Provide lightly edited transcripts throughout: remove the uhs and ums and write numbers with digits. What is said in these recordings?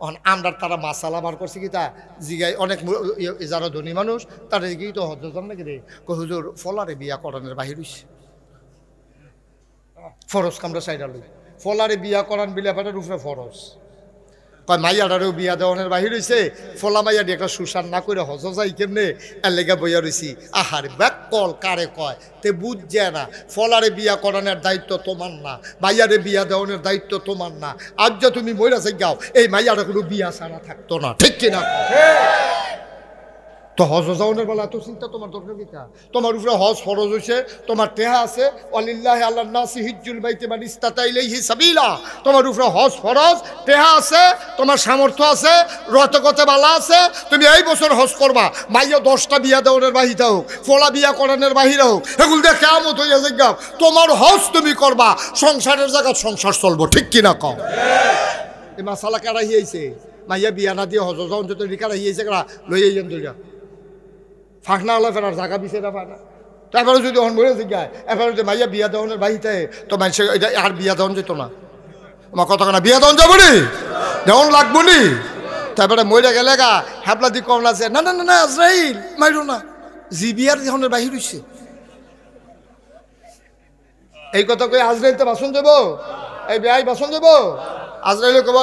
আমরা তারা মাসালা বার করছি কি তা জিগাই অনেক যারা ধনী মানুষ তারা জিগেই তো হজ নাকি রে হুজুর ফলারে বিয়া করানোর বাহির হইছে ফরজ কামরা সাইডা লই ফলারে বিয়া করান বিলে ফেটার উপরে ফরজ কয় মাইয়াটারেও বিয়া দেওয়ানের বাহির হইছে ফলা মাইয়া দিয়ে একটা সুসার না করে হজ যাই কেমনে এর লেগে বইয়া রইছি আহার ব্যাক কল কারে কয় তে বুঝছে না ফলারে বিয়া করানোর দায়িত্ব তোমার না মাইয়ারে বিয়া দেওয়ানোর দায়িত্ব তোমার না আজ যে তুমি মইরা যাও এই মাইয়াটা কোনো বিয়া ছাড়া থাকতো না ঠিক কিনা তো হজ যাওয়ানোর বেলা এত চিন্তা তোমার দরকার কিতা তোমার উপরে হজ ফরজ হয়েছে তোমার টেহা আছে ওয়ালিল্লাহি আলান নাসি হিজ্জুল বাইতি মান ইসতাতা ইলাইহি সাবিলা তোমার উপরে হজ ফরজ টেহা আছে তোমার সামর্থ্য আছে রতগতে বালা আছে তুমি এই বছর হজ করবা মাইয়া 10টা বিয়া দেওয়ানোর বাহিরে হোক ফলা বিয়া করানোর বাহিরে হোক এগুলো দিয়ে কিয়ামত হইয়া যাইগা তোমার হজ তুমি করবা সংসারের জায়গা সংসার চলবো ঠিক কিনা কও এই মাসালা কারা হিয়াইছে মাইয়া বিয়া না দিয়ে হজ যাওন যত রিকারা হিয়াইছে কারা লই আইয়েন দইরা ফাঁকনা হলে ফেরার জায়গা পিছিয়ে না ফাঁকা তারপরে যদি অন বলে জিজ্ঞায় এরপরে যদি মাইয়া বিয়া দেওয়ানের বাহিতে তো মানুষ এটা আর বিয়া দেওয়ান যেত না আমার কথা না বিয়া দেওয়ান যাবো নি দেওয়ান লাগবো নি তারপরে মইরা গেলে গা হ্যাপলা দি কম আছে না না না না আজরাইল মাইরো না জি বিয়ার দেওয়ানের বাহির হইছে এই কথা কই আজরাইল তো বাসন দেবো এই বেয়াই বাসন দেবো আজরাইল কব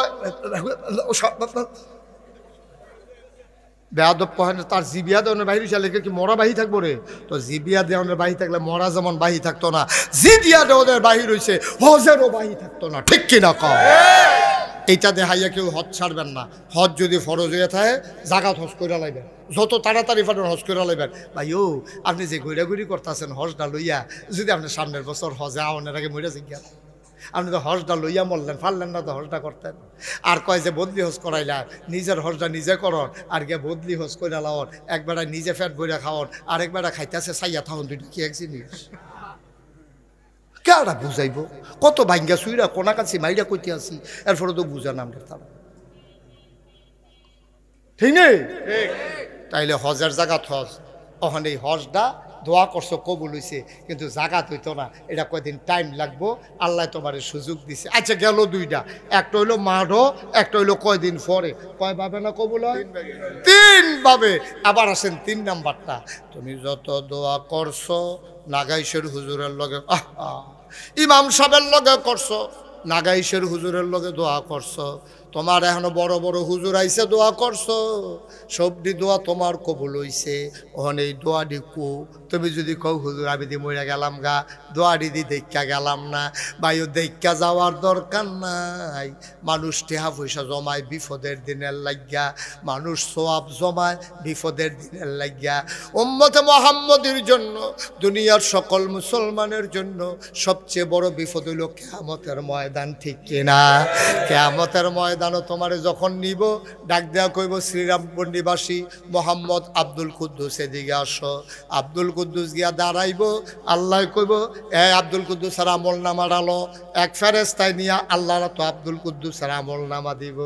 বেয়াদব কহেন তার জিবিয়া দেওয়ানের বাহির চালে কি মরা বাহি থাকবো রে তো জিবিয়া দেওয়ানের বাহি থাকলে মরা যেমন বাহি থাকতো না জিবিয়া দেওয়ানের বাহির হয়েছে হজেরও বাহি থাকতো না ঠিক কিনা কম এইটা দেখাইয়া কেউ হজ ছাড়বেন না হজ যদি ফরজ হয়ে থাকে জাগাত হজ করে লাইবেন যত তাড়াতাড়ি পারেন হজ করে লাইবেন ভাই ও আপনি যে ঘুরাঘুরি করতেছেন হজটা লইয়া যদি আপনি সামনের বছর হজে আওয়ানের আগে মরে জিজ্ঞাসা আপনি তো হজটা লইয়া মরলেন পারলেন না তো হজটা করতেন আর কয় যে বদলি হজ করাইলা নিজের হজটা নিজে করন আর গিয়ে বদলি হজ করে লাওন একবেলা নিজে ফ্যাট বইরা খাওয়ান আরেকবেলা খাইতেছে চাইয়া থাকুন দুইটা কি এক জিনিস কেডা বুঝাইব কত ভাঙ্গা সুইরা কোনা কাছে মাইরা কইতে আসি এরপরে তো বুঝা নাম তারা ঠিক নেই তাইলে হজের জায়গাত হজ ওখানে এই হজটা দোয়া করছো কবুল হইছে কিন্তু জাগাত হইতো না এটা কয়দিন টাইম লাগবো আল্লাহ তোমার সুযোগ দিছে আচ্ছা গেল দুইটা একটা হইলো মাঠও একটা হইলো কয়দিন পরে কয় ভাবে না কবুল হয় 3 ভাবে আবার আসেন 3 নাম্বারটা তুমি যত দোয়া করছো নাগাইশের হুজুরের লগে ইমাম সাহেবের লগে করছো নাগাইশের হুজুরের লগে দোয়া করছো তোমার এখনো বড় বড় হুজুর আইসে দোয়া করছো সবটি দোয়া তোমার কবুল হইছে ওখানে এই দোয়াটি কু তুমি যদি কও হুজুর আমি দি মরে গেলাম গা দোয়াটি দি দেখা গেলাম না ভাইও দেখা যাওয়ার দরকার নাই মানুষ টেহা পয়সা জমায় বিপদের দিনের লাগিয়া মানুষ সোয়াব জমায় বিপদের দিনের লাগিয়া উম্মতে মুহাম্মদের জন্য দুনিয়ার সকল মুসলমানের জন্য সবচেয়ে বড় বিপদ হইল কিয়ামতের ময়দান ঠিক কিনা কিয়ামতের ময়দান তোমারে যখন নিব ডাক দেয়া কইব শ্রীরামপুর নিবাসী মোহাম্মদ আব্দুল কুদ্দুস এদিকে আসো আব্দুল কুদ্দুস গিয়া দাঁড়াইব আল্লাহ কইব এ আব্দুল কুদ্দুসের আমল নামা ডালো এক ফেরেস্তায় নিয়া আল্লাহরা তো আব্দুল কুদ্দুসের আমল নামা দিব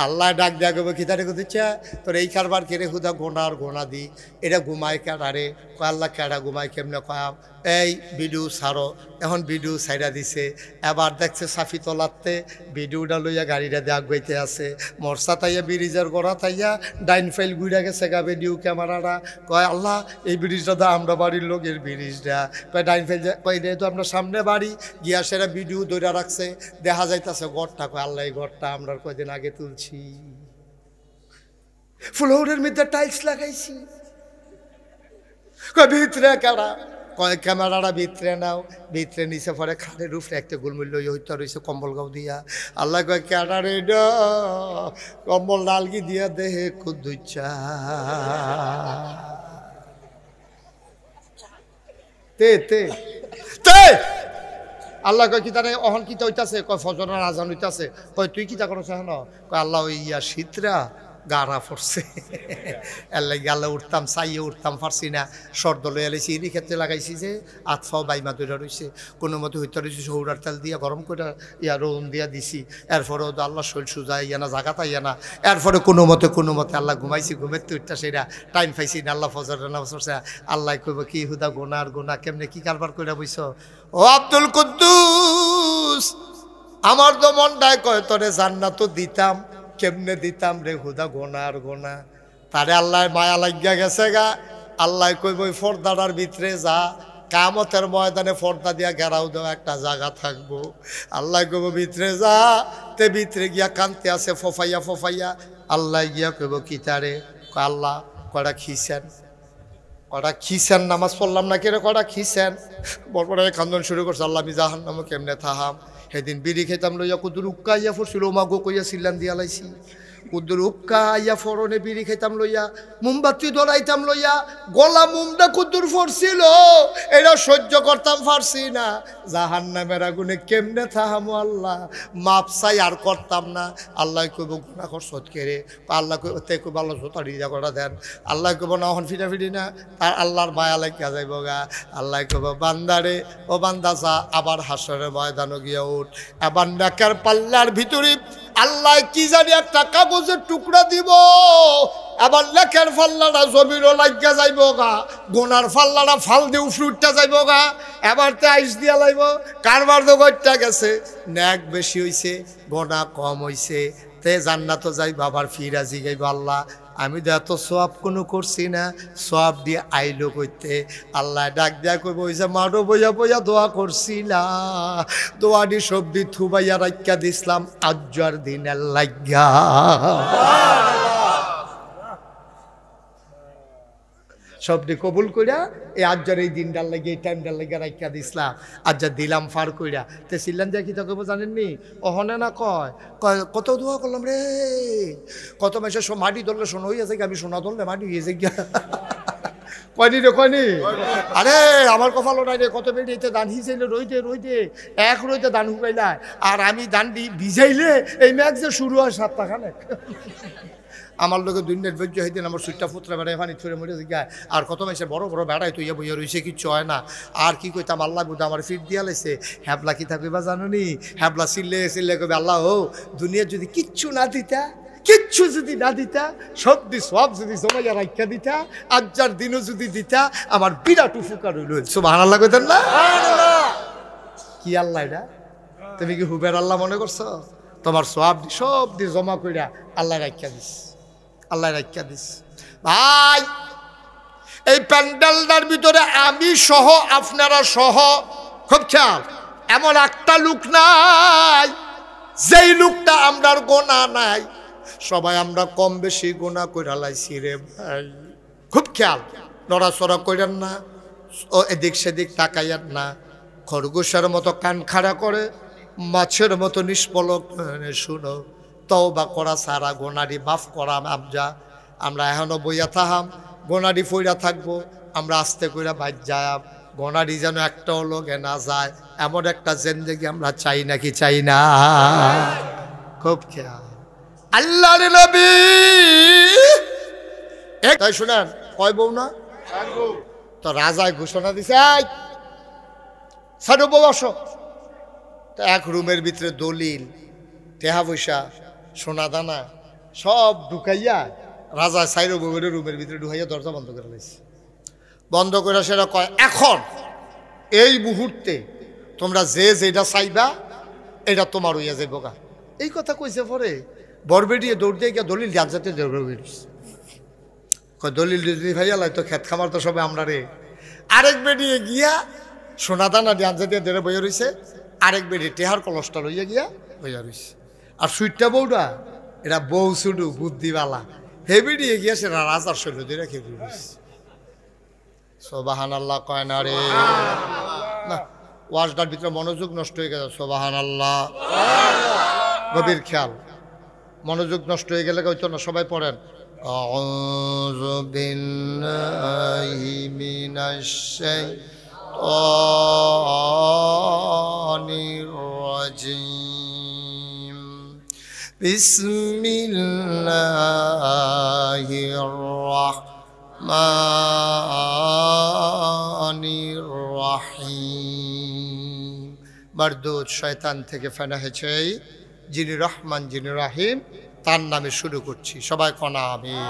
আল্লাহ ডাক দেয়া কইব কি তারে কইতেছে তোর এই কারবার কেড়ে হুদা গোনার গোনা দি এটা ঘুমায় কেডারে কয় আল্লাহ কেডা ঘুমায় কেমনে কয়াম এই ভিডিও ছাড়ো এখন ভিডিও ছাইড়া দিছে এবার দেখছে সাফি তোলাতে ভিডিওটা লইয়া গাড়িটা দিয়ে আগুয়াইতে আছে মরসা তাইয়া ব্রিজের গোড়া তাইয়া ডাইন ফাইল ঘুরে গেছে গা ভিডিও ক্যামেরাটা কয় আল্লাহ এই ব্রিজটা তো আমরা বাড়ির লোকের ব্রিজটা কয় ডাইন ফাইল কয় তো আমরা সামনে বাড়ি গিয়া সেরা ভিডিও ধরে রাখছে দেখা যাইতেছে গড়টা কয় আল্লাহ এই গড়টা আমরা কয়দিন আগে তুলছি ফ্লোরের মধ্যে টাইলস লাগাইছি কয় ভিতরে কারা কয় ক্যামেরাটা ভিতরে নাও ভিতরে নিচে পরে খাটের উপরে একটা গোলমূল্য হইতে রয়েছে কম্বল গাও দিয়া আল্লাহ কয় ক্যাডারে কম্বল লালগি দিয়া দেহে কুদ্দুচ্ছা তে তে তে আল্লাহ কয় কি তারে অহন কিতা হইতাছে কয় ফজরের আজান হইতাছে কয় তুই কিতা করছ হেন কয় আল্লাহ ওই ইয়া শীতরা গাড়া পড়ছে এর লাগে আল্লাহ উঠতাম চাইয়ে উঠতাম পারছি না সর্দ লইয়া লাইছি এরই ক্ষেত্রে লাগাইছি যে আতফাও বাইমা দইরা রয়েছে কোনো মতো হইতে রয়েছে সৌরার তেল দিয়া গরম করে ইয়া রোন দিয়া দিছি এরপরেও তো আল্লাহ শরীর সুজা ইয়া না জাগাতা ইয়া না এরপরে কোনো মতে আল্লাহ ঘুমাইছি ঘুমের তো উঠটা সেটা টাইম পাইছি না আল্লাহ ফজর নামাজ পড়ছে আল্লাহ কইব কি হুদা গোনার গোনা কেমনে কি কারবার করে বইছ ও আব্দুল কুদ্দুস আমার তো মনটায় কয় তোরে জান্নাত দিতাম কেমনে দিতাম রে হুদা গোনার গোনা। তারে আল্লাহ মায়া লাগিয়া গেছে গা। আল্লাহ কইব ওই পর্দাটার ভিতরে যা, কামতের ময়দানে পর্দা দিয়া ঘেরাও দেওয়া একটা জায়গা থাকবো। আল্লাহ কইব ভিতরে যা, তে ভিতরে গিয়া কানতে আছে ফোফাইয়া ফোফাইয়া। আল্লাহ গিয়া কইব কি তারে? আল্লাহ কটা খিসেন, কটা খিসেন, নামাজ পড়লাম না কেন, কটা খিসেন। বরপরে কান্দন শুরু করছে, আল্লাহ আমি জাহান্নামে কেমনে থাহাম। সেদিন বিড়ি খেতাম লইয়া কুদুর উক্কা ইয়া ফরছিল, মা গো কইয়া সিল্লান দিয়া লাইছি। কুদুর উক্কা ইয়া ফরনে বিড়ি খেতাম লইয়া, মোমবাতি ধরাইতাম লইয়া, গলা মুমটা কুদুর ফরছিল, এটা সহ্য করতাম পারছি না। জাহান্নামের আগুনে কেমনে থাহামো আল্লাহ, মাপ চাই আর করতাম না। আল্লাহ কইব গুনাহ করছত কেরে? আল্লাহ কইব তে কইব আল্লাহ জোতাড়ি দিয়া করা দেন। আল্লাহ কইব না হন ফিটা ফিটি না, তার আল্লাহর মায়া লাগিয়া যাইব গা। আল্লাহ কইব বান্দারে, ও বান্দা যা, আবার হাসরের ময়দানে গিয়া উঠ। এবার নেকের পাল্লার ভিতরে আল্লাহ কি জানি একটা কাগজের টুকরা দিব, আবার লেখের ফাল্লাটা জমিরও লাগিয়া যাইব গা, গোনার ফাল্লাটা ফাল দিয়ে উফরুটটা যাইব গা। এবার তে আইস দিয়া লাইব, কারবার তো গইটা গেছে, ন্যাক বেশি হইছে, গোনা কম হইছে, তে জান্নাত যাই বাবার ফিরা জিগাইব আল্লাহ আমি তো এত সওয়াব কোনো করছি না, সওয়াব দিয়ে আইলো কইতে। আল্লাহ ডাক দিয়া কইব ওই যে মারো বইয়া বইয়া দোয়া করছিলা, দোয়াটি সবজি থুবাইয়া রাখিয়া দিছিলাম আজ্জার দিনের লাগিয়া। সবটি কবুল কইরা এই আজ্জার এই দিনটার লাগে, এই টাইমটার লাগে রাখিয়া দিছিলাম, আজ্জা দিলাম ফার কইরা। তে সিল্লান দিয়া কি তা কইব জানেননি? অহনে না কয় কয় কত দোয়া করলাম রে, কত মাসে মাটি ধরলে শোনা হইয়াছে, আমি সোনা ধরলে মাটি হয়েছে গিয়া। কয়নি রে কয়নি? আরে আমার কপালও নাই রে, কত বেড়ে দান হিসাইলে রইতে রইতে এক রইতে দান হুকাইলা, আর আমি দানটি ভিজাইলে এই ম্যাচ যে শুরু হয় 7 টাকা নে। আমার লোকের দুনিয়ার বৈজ্য হইতেন আমার সুইটটা ফুতরা বেড়ায় পানি ছড়ে মরে যায়। আর কত মাসে বড় বড় বেড়ায় তুই বইয়া রয়েছে, কিচ্ছু হয় না। আর কি কইতাম, আল্লাহ বুধ আমার ফিট দিয়া লাইছে। হ্যাবলা কি থাকবে বা জানো নি? হ্যাবলা চিল্লে চিল্লে কবে আল্লাহ ও দুনিয়ার যদি কিচ্ছু না দিতা, কিচ্ছু যদি না দিতা, সবদি সব যদি জমাইয়া রাখিয়া দিতা, আজ্জার দিনও যদি দিতা, আমার বিরাট উপকার হইল। সুবহানাল্লাহ কইতেন না? কি আল্লাহ এটা? তুমি কি হুবের আল্লাহ মনে করছো? তোমার সব সব দিয়ে জমা কইরা আল্লাহ রাখিয়া দিস, আল্লাহ রাখিয়া দিস। ভাই এই প্যান্ডেলটার ভিতরে আমি সহ, আপনারা সহ, খুব খেয়াল, এমন একটা লোক নাই যেই লোকটা আমরার গোনা নাই। সবাই আমরা কম বেশি গোনা কইরা লাইছি রে ভাই। খুব খেয়াল, নড়াচড়া কইরেন না, ও এদিক সেদিক তাকাইয়েন না। খরগোশের মতো কান খাড়া করে, মাছের মতো নিষ্পলক শুনো। তওবা করা সারা গোনারি মাফ করা আমজা। আমরা এখনো বইয়া থাহাম, গোনারি ফইরা থাকবো, আমরা আস্তে কইরা বাইর যায়। গোনারি যেন একটাও লোকে না যায়, এমন একটা জিন্দেগি আমরা চাই নাকি চাই না? খুব খেয়াল। আল্লাহর নবী তাই শুনেন, কয় বউ না তো রাজায় ঘোষণা দিছে, সারু বউ আসো। তো এক রুমের ভিতরে দলিল, টেহা পয়সা, সোনা দানা সব ঢুকাইয়া রাজা সাইরো বউয়ের রুমের ভিতরে ঢুকাইয়া দরজা বন্ধ করে লাইছে। বন্ধ করে সেটা কয়, এখন এই মুহূর্তে তোমরা যে যেটা চাইবা এটা তোমার হইয়া যাইব গা। এই কথা কইছে পরে বরবেডিয়ে দৌড় দিয়ে গিয়া দলিল জানতে দলিল ভাইয়া লাই তো খেত খামার তো সবাই আমরা রে। আরেক বেডিয়ে গিয়া সোনা দানা ডান্সা দিয়ে দেড়ে বইয়া রয়েছে, আরেক বেডি টেহার কলসটা লইয়া গিয়া বইয়া রয়েছে। আর সুইটটা বউটা এটা বউ শুধু বুদ্ধিওয়ালা, হে বেডিয়ে গিয়া সেটা রাজার শৈল দিয়ে রেখে দিয়েছে। সুবহানাল্লাহ কয় না রে? না, ওয়াজটার ভিতরে মনোযোগ নষ্ট হয়ে গেছে। সুবহানাল্লাহ, গভীর খেয়াল, মনোযোগ নষ্ট হয়ে গেলে হয়তো না। সবাই পড়েন, আউযু বিল্লাহি মিনাশ শাইতানির রাজিম, বিসমিল্লাহির রাহমানির রাহিম। মারদুদ শয়তান থেকে ফেনা হয়েছে, যিনি রহমান যিনি রাহিম তার নামে শুরু করছি। সবাই কনা আমিন।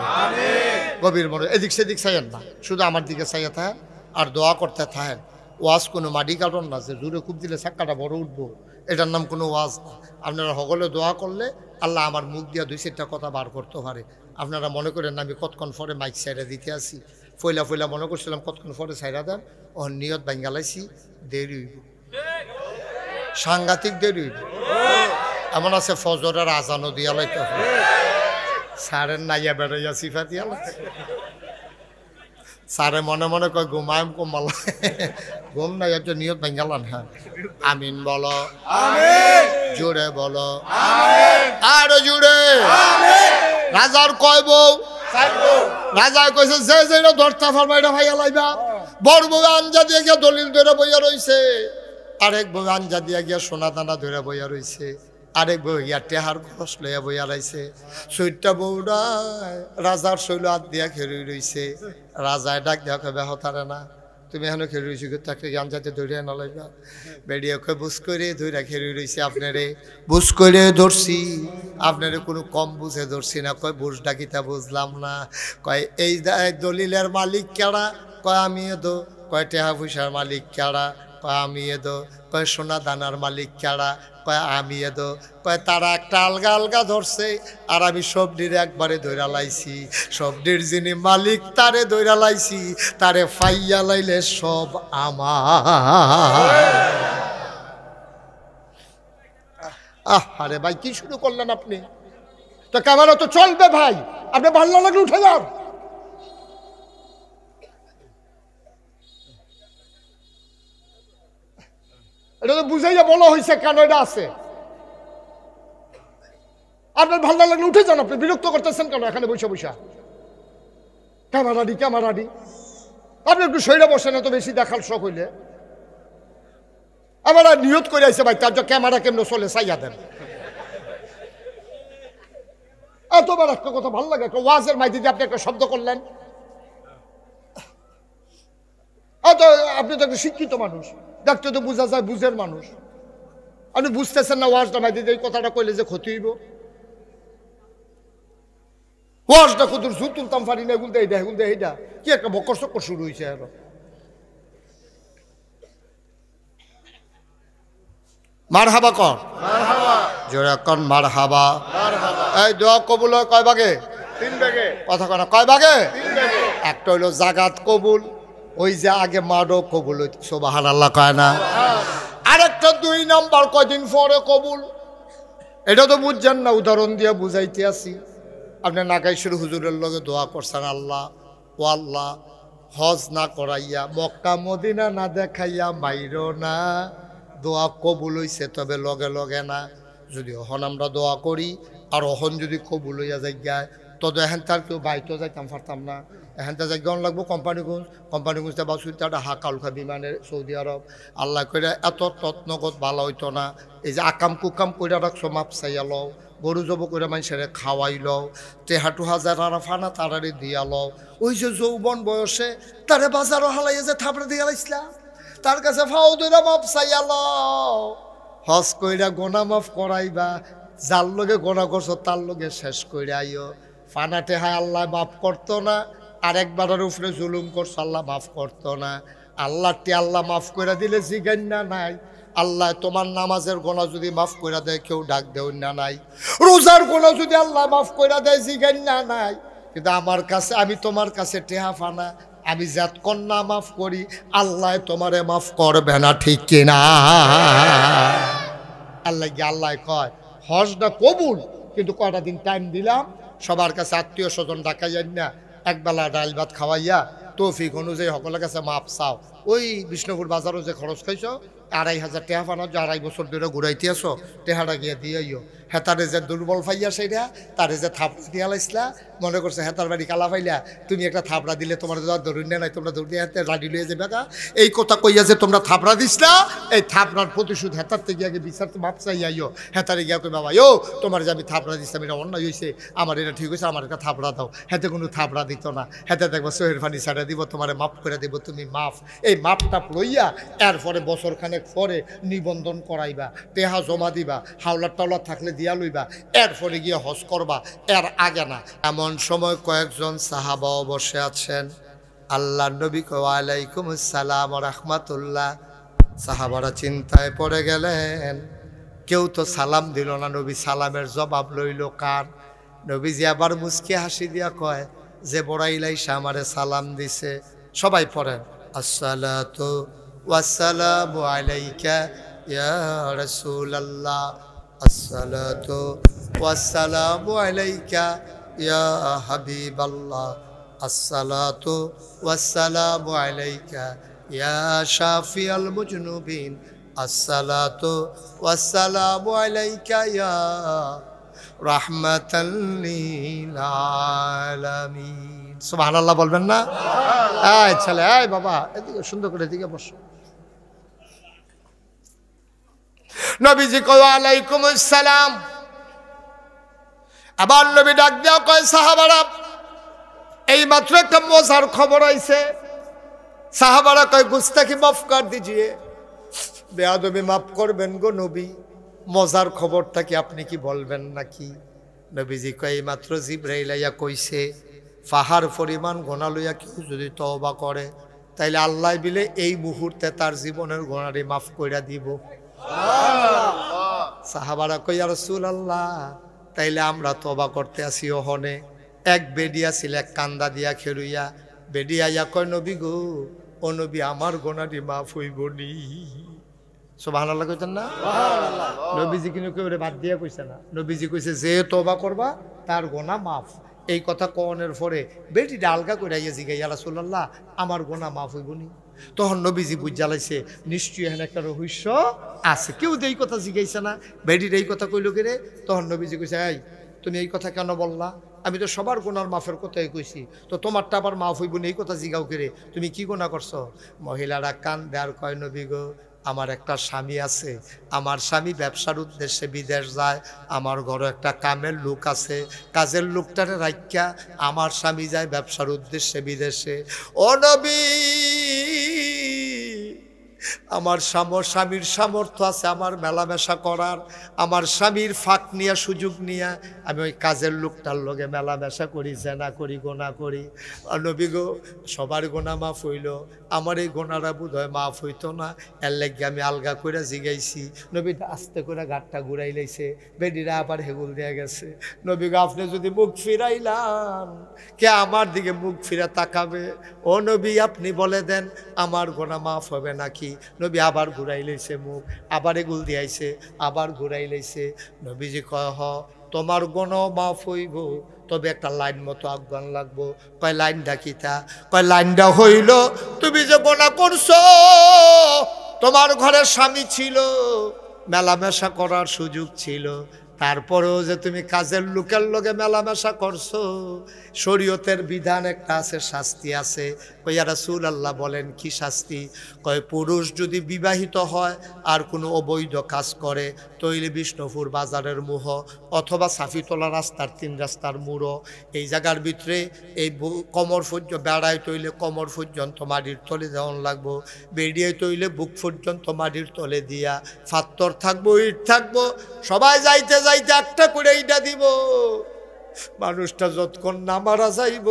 গভীর মনে এদিক সেদিক চাইয়েন না, শুধু আমার দিকে চাইয়ে থাকেন আর দোয়া করতে থাকেন। ওয়াজ কোনো মাটি কাটন না যে জোরে খুব দিলে চাক্কাটা বড় উঠবো, এটার নাম কোনো ওয়াজ না। আপনারা সকলে দোয়া করলে আল্লাহ আমার মুখ দিয়া 2-4টা কথা বার করতে পারে। আপনারা মনে করেন না আমি কতক্ষণ পরে মাইক সাইডা দিতে আসি, ফইলা ফইলা মনে করছিলাম কতক্ষণ পরে সাইডা দেন, ও নিয়ত ভাঙ্গালাইছি, দেরি হইব, সাংঘাতিক দেরি হইব। এমন আছে ফজরের আজানও দিয়া লাইতে হবে, সারের নাইয়া বেড়াইয়া সিফা দিয়া লাইতে, সারে মনে মনে কয় ঘুমায়ম কমাল, ঘুম নাই, একটা নিয়ত ভাঙ্গালান। হ্যাঁ আমিন বলো, জোরে বলো, আরো জোরে। রাজার কয় বউ, রাজা কইছে যে যেটা ধরতা ফারবা এটা ভাইয়া লাইবা। বড় বউ আঞ্জা দিয়ে গিয়া দলিল ধরে বইয়া রইছে, আরেক বউ আঞ্জা দিয়া গিয়া সোনা দানা ধরে বইয়া রইছে, আরেক বউ গিয়া টেহার খরচ লইয়া বইয়া রাইছে। 4টা বউরা রাজার শৈল হাত দিয়া খেরুই রইছে। রাজায় ডাক দেওয়া কবে হতারে না, তুমি এখনো খেরু রইছি, তাকে আঞ্জাতে ধরিয়া না লাইবা। বেড়িয়া কয় বুঝ করে ধৈরা খেরুই রইছে, আপনারে বুঝ করে ধরছি, আপনারে কোনো কম বুঝে ধরছি না। কয় বুঝ ডাকিতা বুঝলাম না। কয় এই দলিলের মালিক কেডা? কয় আমি এদো। কয় টেহা পয়সার মালিক কেডা? কয় আমি এদো। কয় সোনা দানার মালিক কেডা? কয় আমি এদো। কয় তারা একটা আলগা আলগা ধরছে, আর আমি সবডির একবারে ধৈরা লাইছি। সবডির যিনি মালিক তারে ধৈরা লাইছি, তারে ফাইয়া লাইলে সব আমার। আরে ভাই কি শুরু করলেন আপনি? তো ক্যামেরা তো চলবে ভাই, আপনি ভালো লাগলে উঠে যান। এটা তো বুঝাইয়া বলা হয়েছে কেন এটা আছে। আপনার ভালো লাগলে উঠে যান, আপনি বিরক্ত করতেছেন কেন এখানে বসে বসে? ক্যামেরাডি ক্যামেরাডি, আপনি একটু সইরা বসেন, এত বেশি দেখার শখ হইলে। আবার নিয়ত করে আইসে ভাই, তার ক্যামেরা কেমন চলে চাইয়া দেন। এতবার একটা কথা ভালো লাগে, একটা ওয়াজের মাইদিতে আপনি একটা শব্দ করলেন। আপনি তো একটা শিক্ষিত মানুষ, দেখতে তো বোঝা যায় বুঝের মানুষ। আপনি বুঝতেছেন না ওয়াজটা মাইদিতে এই কথাটা কইলে যে ক্ষতি হইব। ওয়াজটা কত জুত তুলতাম পারি না, এগুলো এইটা এগুলো এইটা কি একটা বকর চক্কর শুরু হয়েছে। আর মার হাবা কর, জোরে কন মার হাবা। এই দোয়া কবুল হয় কয় ভাগে? 3 ভাগে। কথা কয় না কয় ভাগে? 3 ভাগে। একটা হইলো জাগাত কবুল, ওই যে আগে মাডো কবুল হইতো, সুবহানাল্লাহ কয় না। আরেকটা 2 নাম্বার কয়দিন পরে কবুল। এটা তো বুঝছেন না, উদাহরণ দিয়ে বুঝাইতে আসি। আপনি নাকাইশুর হুজুরের লগে দোয়া করছেন, আল্লাহ ও আল্লাহ হজ না করাইয়া, মক্কা মদিনা না দেখাইয়া মাইরো না। দোয়া কবুল হইছে, তবে লগে লগে না। যদি অহন আমরা দোয়া করি আর অহন যদি কবুল হইয়া যাই, তবে এখান তার কেউ বাইতেও যাইতাম পারতাম না। এখানটা জায়গান লাগবো কোম্পানিগঞ্জটা বা সুইটাটা হাকালখা বিমানের সৌদি আরব। আল্লাহ করে এত তত্নগত ভালো হইতো না। এই যে আকাম কুকাম করে রাখছো, মাপ চাইয়া লও, গরু জব করে মানুষের খাওয়াই লও, টেহাটু হাজার ফানা তারারে দিয়া লও। ওই যে যৌবন বয়সে তারে বাজারও হালাইয়া যে থাপড়ে দিয়া লাইছিলাম, তার কাছে ফাও দইরা মাপ চাইয়া লও। হজ কইরা গোনা মাফ করাইবা, যার লগে গোনা করছো তার লগে শেষ কইরা আইও। ফানা টেহায় আল্লাহ মাফ করতো না, আরেকবারের উপরে জুলুম করছো আল্লাহ মাফ করতো না। আল্লাহটি আল্লাহ মাফ করে দিলে জিগান না নাই। আল্লাহ তোমার নামাজের গোনা যদি মাফ করে দেয় কেউ ডাক দেও না নাই। রোজার গোনা যদি আল্লাহ মাফ করে দেয় জিগান না নাই। কিন্তু আমার কাছে, আমি তোমার কাছে টেহা ফানা, আমি জাত কন্যা মাফ করি, আল্লাহ তোমারে মাফ করবে না, ঠিক কিনা? আল্লাহ কয় হজটা কবুল, কিন্তু কয়টা দিন টাইম দিলাম। সবার কাছে আত্মীয় স্বজন ডাকাই যাই না, একবেলা ডাল ভাত খাওয়াইয়া তৌফিক অনুযায়ী সকলের কাছে মাপ চাও। ওই বিষ্ণুপুর বাজারও যে খরচ খাইছো 2,500 টাকা ফানো, যে 2.5 বছর ধরে ঘুরাইতে আসো, টেহাটা গিয়ে দিয়েও। হেতারে যে দুর্বল ফাইয়া সেইটা, তারে যে থাপড়া দিয়া লাইসলা, মনে করছে হেতার বাড়ি কালা ফাইলা, তুমি একটা থাপড়া দিলে তোমার ধরুন নাই, তোমরা ধরুন হাতে রাডি লইয়া যাবে গা। এই কথা কইয়া যে তোমরা থাপড়া দিসলা, এই থাপড়ার প্রতিশোধ হেতার থেকে আগে বিচার মাপ চাইয়াইও। হেতারে গিয়া কই বাবা ও তোমার যে আমি থাপড়া দিচ্ছিলাম, এটা অন্যায় হয়েছে, আমার এটা ঠিক হয়েছে, আমার একটা থাপড়া দাও। হেতে কোনো থাপড়া দিত না, হেতে দেখবো সোহের ফানি ছাড়া দিব, তোমার মাফ করে দেব, তুমি মাফ। এই মাপটা লইয়া এরপরে বছরখানেক পরে নিবন্ধন করাইবা, টেহা জমা দিবা, হাওলার টাওলার থাকলে দিয়া লইবা, এরপরে গিয়ে হজ করবা, এর আগে না। এমন সময় কয়েকজন সাহাবাও বসে আছেন। আল্লাহ নবী ওয়ালাইকুম আসসালাম রাহমাতুল্লাহ। সাহাবারা চিন্তায় পড়ে গেলেন, কেউ তো সালাম দিল না, নবী সালামের জবাব লইল কার? নবীজি আবার মুচকি হাসি দিয়া কয়, যে বড়াইলাইসা আমারে সালাম দিছে। সবাই পড়েন, আসসালাতু ওয়াসসালামু আলাইকা ইয়া রাসূলুল্লাহ, আসসালাতু ওয়াসসালামু আলাইকা ইয়া হাবিবাল্লাহ, আসসালাতু ওয়াসসালামু আলাইকা ইয়া শাফিয়াল মুজনুবিন, আসসালাতু ওয়াসসালামু আলাইকা ইয়া রাহমাতাল লিল আলামিন। সুবহানাল্লাহ বলবেন না? এই ছেলে, এই বাবা, এদিকে সুন্দর করে এদিকে বসো। নবীজি কয় ওয়ালাইকুম আসসালাম। আবার নবী ডাক দেওয়া কয়, সাহাবারা এই মাত্র একটা মজার খবর আইছে। সাহাবারা কয়, গুস্তাখি মাফ কর দিজিয়ে, বেয়াদবি মাফ করবেন গো নবী, মজার খবরটা কি আপনি কি বলবেন নাকি? নবীজি কয়, এই মাত্র জিবরাইল আইয়া কইছে, পাহাড় পরিমাণ গোনা লইয়া কেউ যদি তওবা করে তাইলে আল্লাহ বিলে এই মুহূর্তে তার জীবনের গোনাটি মাফ কইরা দিব। সাহাবারা কই, ইয়া রাসূলুল্লাহ, তাইলে আমরা তওবা করতে আসি ওহনে। এক বেডিয়া ছিল, এক কান্দা দিয়া খেলুইয়া। বেডিয়া ইয়া কয়, নবী গো, ও নবী, আমার গোনাটি মাফ হইব নি? সুবহানাল্লাহ কইতেন না? নবীজি কিন্তু কেউ বাদ দিয়া কইছে না। নবীজি কইছে, যে তওবা করবা তার গোনা মাফ। এই কথা কওনের পরে বেটিটা আলগা করে আইয়া জিগাই, ইয়া রাসূলুল্লাহ, আমার গোনা মাফ হইব নি? তখন নবীজি বুঝা লাইছে নিশ্চয়ই এখানে একটা রহস্য আছে। কেউ তো এই কথা জিগাইছে না, বেটির এই কথা কইল কে রে? তখন নবীজি কইছে, এই তুমি এই কথা কেন বললা? আমি তো সবার গোনার মাফের কথাই কইছি, তো তোমারটা আবার মাফ হইব না এই কথা জিগাও কে রে? তুমি কি গোনা করছো? মহিলারা কান দেয়ার কয়, নবী গো, আমার একটা স্বামী আছে, আমার স্বামী ব্যবসার উদ্দেশ্যে বিদেশ যায়, আমার ঘরে একটা কামের লোক আছে, কাজের লোকটারে রাখিয়া আমার স্বামী যায় ব্যবসার উদ্দেশ্যে বিদেশে। ও নবী, আমার স্বামীর সামর্থ্য আছে আমার মেলামেশা করার, আমার স্বামীর ফাঁক নিয়ে সুযোগ নিয়ে আমি ওই কাজের লোকটার লগে মেলামেশা করি, জেনা করি, গোনা করি। নবী গো, সবার গোনা মাফ হইল, আমার এই গোনাটা বোধ হয় মাফ হইতো না, এর লাগে আমি আলগা করে জিগাইছি। নবী আস্তে করে ঘাটটা ঘুরাই লাইছে, বেডিরা আবার হেগুল দিয়ে গেছে। নবী গো, আপনি যদি মুখ ফিরাইলাম, কে আমার দিকে মুখ ফিরা তাকাবে? ও নবী, আপনি বলে দেন, আমার গোনা মাফ হবে নাকি? নবী আবার ঘুরাই লইছে মুখ, আবার এগুল দিয়াইছে, আবার ঘুরাই লইছে। নবীজি কয়, হ, তোমার গোনা মাফ হইব, তবে একটা লাইন মতো আজ্ঞান লাগবো। কয়, লাইনটা কিতা? কয়, লাইনটা হইল, তুমি যে গোনা করছো, তোমার ঘরে স্বামী ছিল, মেলামেশা করার সুযোগ ছিল, তারপরেও যে তুমি কাজের লোকের লগে মেলামেশা করছো, শরীয়তের বিধান একটা আছে, শাস্তি আছে। কই, ইয়া রাসূলুল্লাহ, বলেন কি শাস্তি? কয়, পুরুষ যদি বিবাহিত হয় আর কোনো অবৈধ কাজ করে, তৈলে বিষ্ণুপুর বাজারের মুহ অথবা সাফিতলা রাস্তার 3 রাস্তার মুড়ো, এই জায়গার ভিতরে এই কমর পর্যন্ত বেড়ায় তৈলে কমর পর্যন্ত মাটির তলে দেওয়ান লাগবো, বেরিয়ে তৈলে বুক পর্যন্ত মাটির তলে দিয়া ফাত্তর থাকবো, ইট থাকবো, সবাই যাইতে যাইতে একটা করে ইটা দিব। মানুষটা যতক্ষণ না মারা যাইব,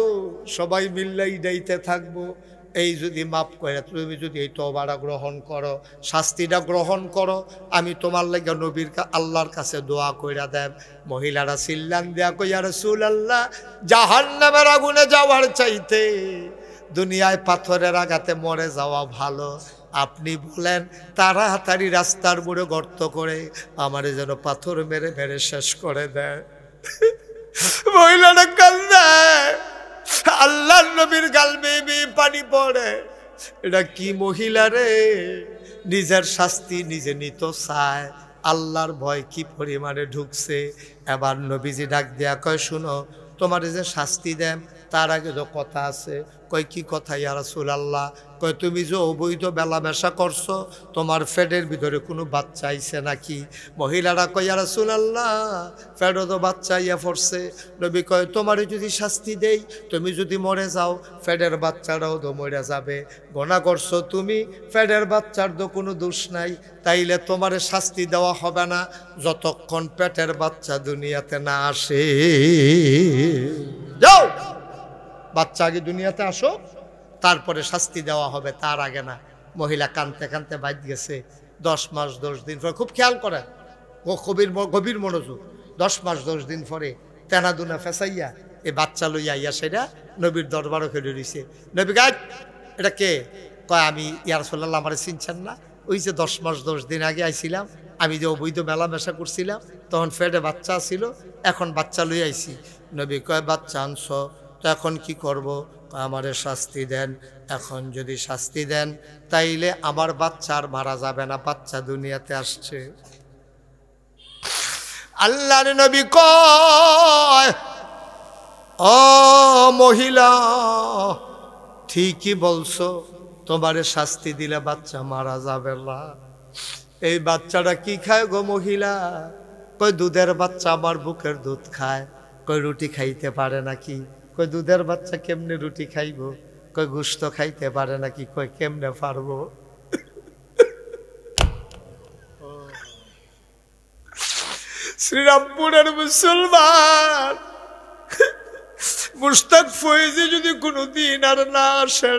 সবাই মিল্লা ইডাইতে থাকবো। এই যদি মাফ করে, তুমি যদি এই তওবাটা গ্রহণ করো, শাস্তিটা গ্রহণ করো, আমি তোমার লাগে নবীর আল্লাহর কাছে দোয়া কইরা দেব। মহিলারা চিল্লান দেয়া কই, ইয়া রাসূলুল্লাহ, জাহান্নামের আগুনে যাওয়ার চাইতে দুনিয়ায় পাথরের আঘাতে মরে যাওয়া ভালো। আপনি বলেন, তাড়াতাড়ি রাস্তার মোড়ে গর্ত করে আমারে যেন পাথর মেরে মেরে শেষ করে দেয়। মহিলাটা কান্দে, আল্লাহর নবীর গাল বেয়ে পানি পড়ে। এটা কি মহিলা রে, নিজের শাস্তি নিজে নিত চায়, আল্লাহর ভয় কি পরিমাণে ঢুকছে। এবার নবীজি ডাক দেয়া কয়, শুনো, তোমার যে শাস্তি দেন তার আগে তো কথা আছে। কয়, কি কথা ইয়া রাসূলুল্লাহ? কয়, তুমি যে অবৈধ মেলামেশা করছো, তোমার ফেডের ভিতরে কোনো বাচ্চা আইছে নাকি? মহিলারা কয়, ইয়া রাসূলুল্লাহ, ফেডও তো বাচ্চা ইয়া পড়ছে। নবী কয়, তোমারে যদি শাস্তি দেই, তুমি যদি মরে যাও, ফেডের বাচ্চারাও তো মরে যাবে। গোনা করছো তুমি, ফেডের বাচ্চার তো কোনো দোষ নাই, তাইলে তোমারে শাস্তি দেওয়া হবে না যতক্ষণ পেটের বাচ্চা দুনিয়াতে না আসে। যাও, বাচ্চা আগে দুনিয়াতে আসো, তারপরে শাস্তি দেওয়া হবে, তার আগে না। মহিলা কানতে কানতে বাইত গেছে। 10 মাস 10 দিন পর, খুব খেয়াল করেন, ও গভীর মনোযোগ। 10 মাস 10 দিন পরে তেনাদুনা ফেসাইয়া এই বাচ্চা লইয়া ইয়া সেটা নবীর দরবারও খেলে রইছে। নবী গাছ এটা কে? কয় আমি ইয়া রাসূলুল্লাহ, আমার চিনছেন না? ওই যে 10 মাস 10 দিন আগে আইছিলাম, আমি যে অবৈধ মেলামেশা করছিলাম, তখন ফেটে বাচ্চা ছিল, এখন বাচ্চা লই আইছি। নবী কয় বাচ্চা আনছ তো এখন কি করব? আমারে শাস্তি দেন। এখন যদি শাস্তি দেন তাইলে আমার বাচ্চা আর মারা যাবে না, বাচ্চা দুনিয়াতে আসছে। আল্লাহর নবী কয় ও মহিলা, ঠিকই বলছো, তোমারে শাস্তি দিলে বাচ্চা মারা যাবে না। এই বাচ্চাটা কি খায় গো মহিলা? কই দুধের বাচ্চা, আমার বুকের দুধ খায়। কই রুটি খাইতে পারে নাকি? কই দুধের বাচ্চা কেমনে রুটি খাইব? কই গোশত খাইতে পারে নাকি? কই কেমনে পারবো? শ্রীরামপুরের মুসলমান মুশতাক ফয়েজি যদি কোনোদিন আর না আসে,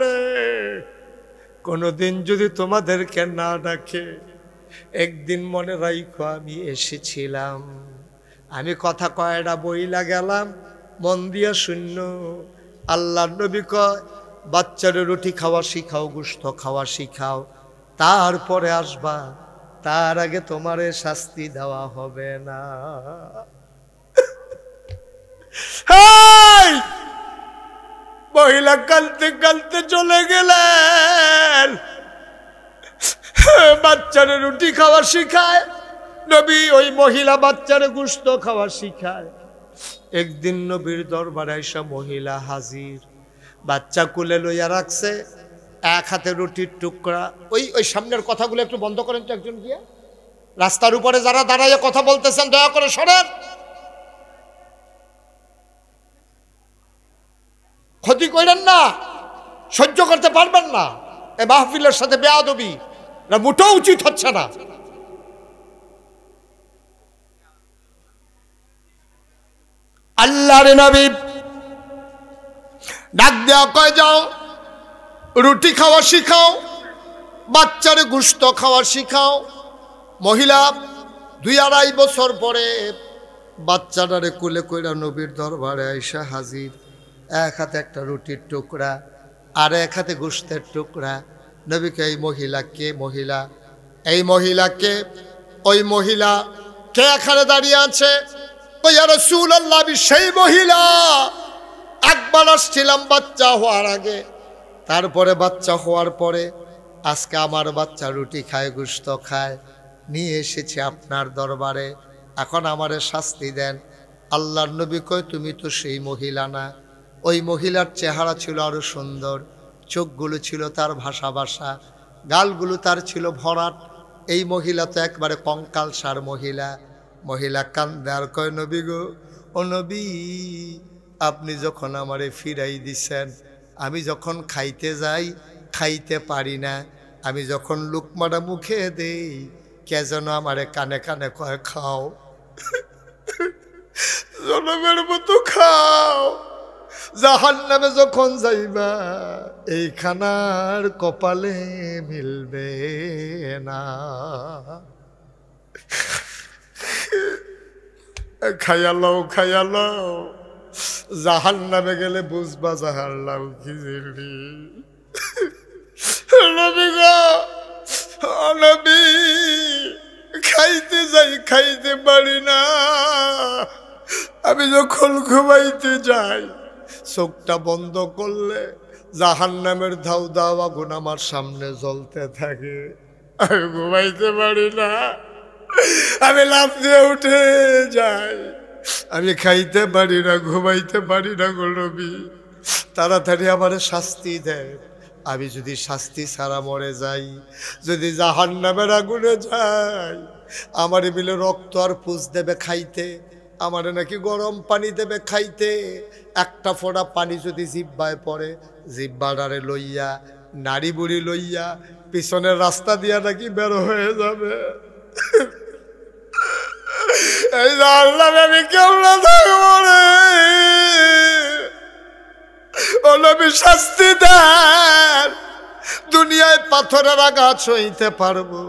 কোনোদিন যদি তোমাদেরকে না ডাকে, একদিন মনে রাখো আমি এসেছিলাম। আমি কথা কয়টা বইলা গেলাম, মন দিয়া শূন্য। আল্লাহর নবী কয় বাচ্চারে রুটি খাওয়া শিখাও, গোশত খাওয়া শিখাও, তারপরে আসবা, তার আগে তোমারে শাস্তি দেওয়া হবে না। মহিলা কালতে কালতে চলে গেলেন। বাচ্চারে রুটি খাওয়া শিখায় নবী, ওই মহিলা বাচ্চারে গোশত খাওয়া শিখায়। একদিন নবীর দরবারে আইসা মহিলা হাজির, বাচ্চা কুলে লইয়া রাখছে, এক হাতে রুটির টুকরা। ওই সামনের কথাগুলো একটু বন্ধ করেন তো, একজন গিয়ে। রাস্তার উপরে যারা দাঁড়াইয়া কথা বলতেছেন দয়া করে সরেন, ক্ষতি করেন না, সহ্য করতে পারবেন না। এই মাহফিলের সাথে বেয়াদবি না, মোটেও উচিত হচ্ছে না। আল্লাহর নবী ডাক দেয়া কয় যাও রুটি খাওয়া শিখাও, বাচ্চারে গোশত খাওয়া শিখাও। মহিলা 2-2.5 বছর পরে বাচ্চাটারে কোলে কইরা নবীর দরবারে আইসা হাজির। এক হাতে একটা রুটির টুকরা, আর এক হাতে গোশতের টুকরা। নবীকে এই মহিলা কে? মহিলা এই মহিলাকে, ওই মহিলা কে এখানে দাঁড়িয়ে আছে? ইয়া রাসূলুল্লাহ, আমি সেই মহিলা। একবার আসছিলাম বাচ্চা হওয়ার আগে, তারপরে বাচ্চা হওয়ার পরে আজকে আমার বাচ্চা রুটি খায়, গোশত খায়, নিয়ে এসেছি আপনার দরবারে। এখন আমারে শাস্তি দেন। আল্লাহর নবী কয় তুমি তো সেই মহিলা না। ওই মহিলার চেহারা ছিল আরো সুন্দর, চোখগুলো ছিল তার ভাষা ভাষা, গালগুলো তার ছিল ভরাট। এই মহিলা তো একবারে কঙ্কালসার মহিলা। মহিলা কান্দে আর কয় নবী গো, ও নবী, আপনি যখন আমারে ফিরাই দিছেন, আমি যখন খাইতে যাই খাইতে পারি না, আমি যখন লুকমাটা মুখে দেই কে যেন আমারে কানে কানে কয় খাও, জনমের মতো খাও, জাহান্নামে যখন যাইবা এই খানার কপালে মিলবে না। খাইয়ালো খাইয়ালো, জাহান্নামে গেলে বুঝবা জাহান্নাম কি জিনিস। নবী গো, নবী, খাইতে যাই খাইতে পারি না। আমি যখন ঘুমাইতে যাই চোখটা বন্ধ করলে জাহান্নামের ধাউ দাও আগুন আমার সামনে জ্বলতে থাকে। আমি ঘুমাইতে পারি না, আমি লাফ দিয়ে উঠে যাই। আমি খাইতে পারি না, ঘুমাইতে পারি না গো নবী, তাড়াতাড়ি আমার শাস্তি দেয়। আমি যদি শাস্তি ছাড়া মরে যাই, যদি জাহান্নামের আগুনে যাই, আমার মিলে রক্ত আর পুষ দেবে খাইতে, আমার নাকি গরম পানি দেবে খাইতে। একটা ফোঁটা পানি যদি জিব্বায় পড়ে, জিব্বাটারে লইয়া নাড়ি বুড়ি লইয়া পিছনের রাস্তা দিয়া নাকি বের হয়ে যাবে। এই জাহান্নামে আমি কেমনে থাকবো রে? ও নবী শাস্তি দেন। দুনিয়ায় পাথরের আঘাত সইতে পারবো,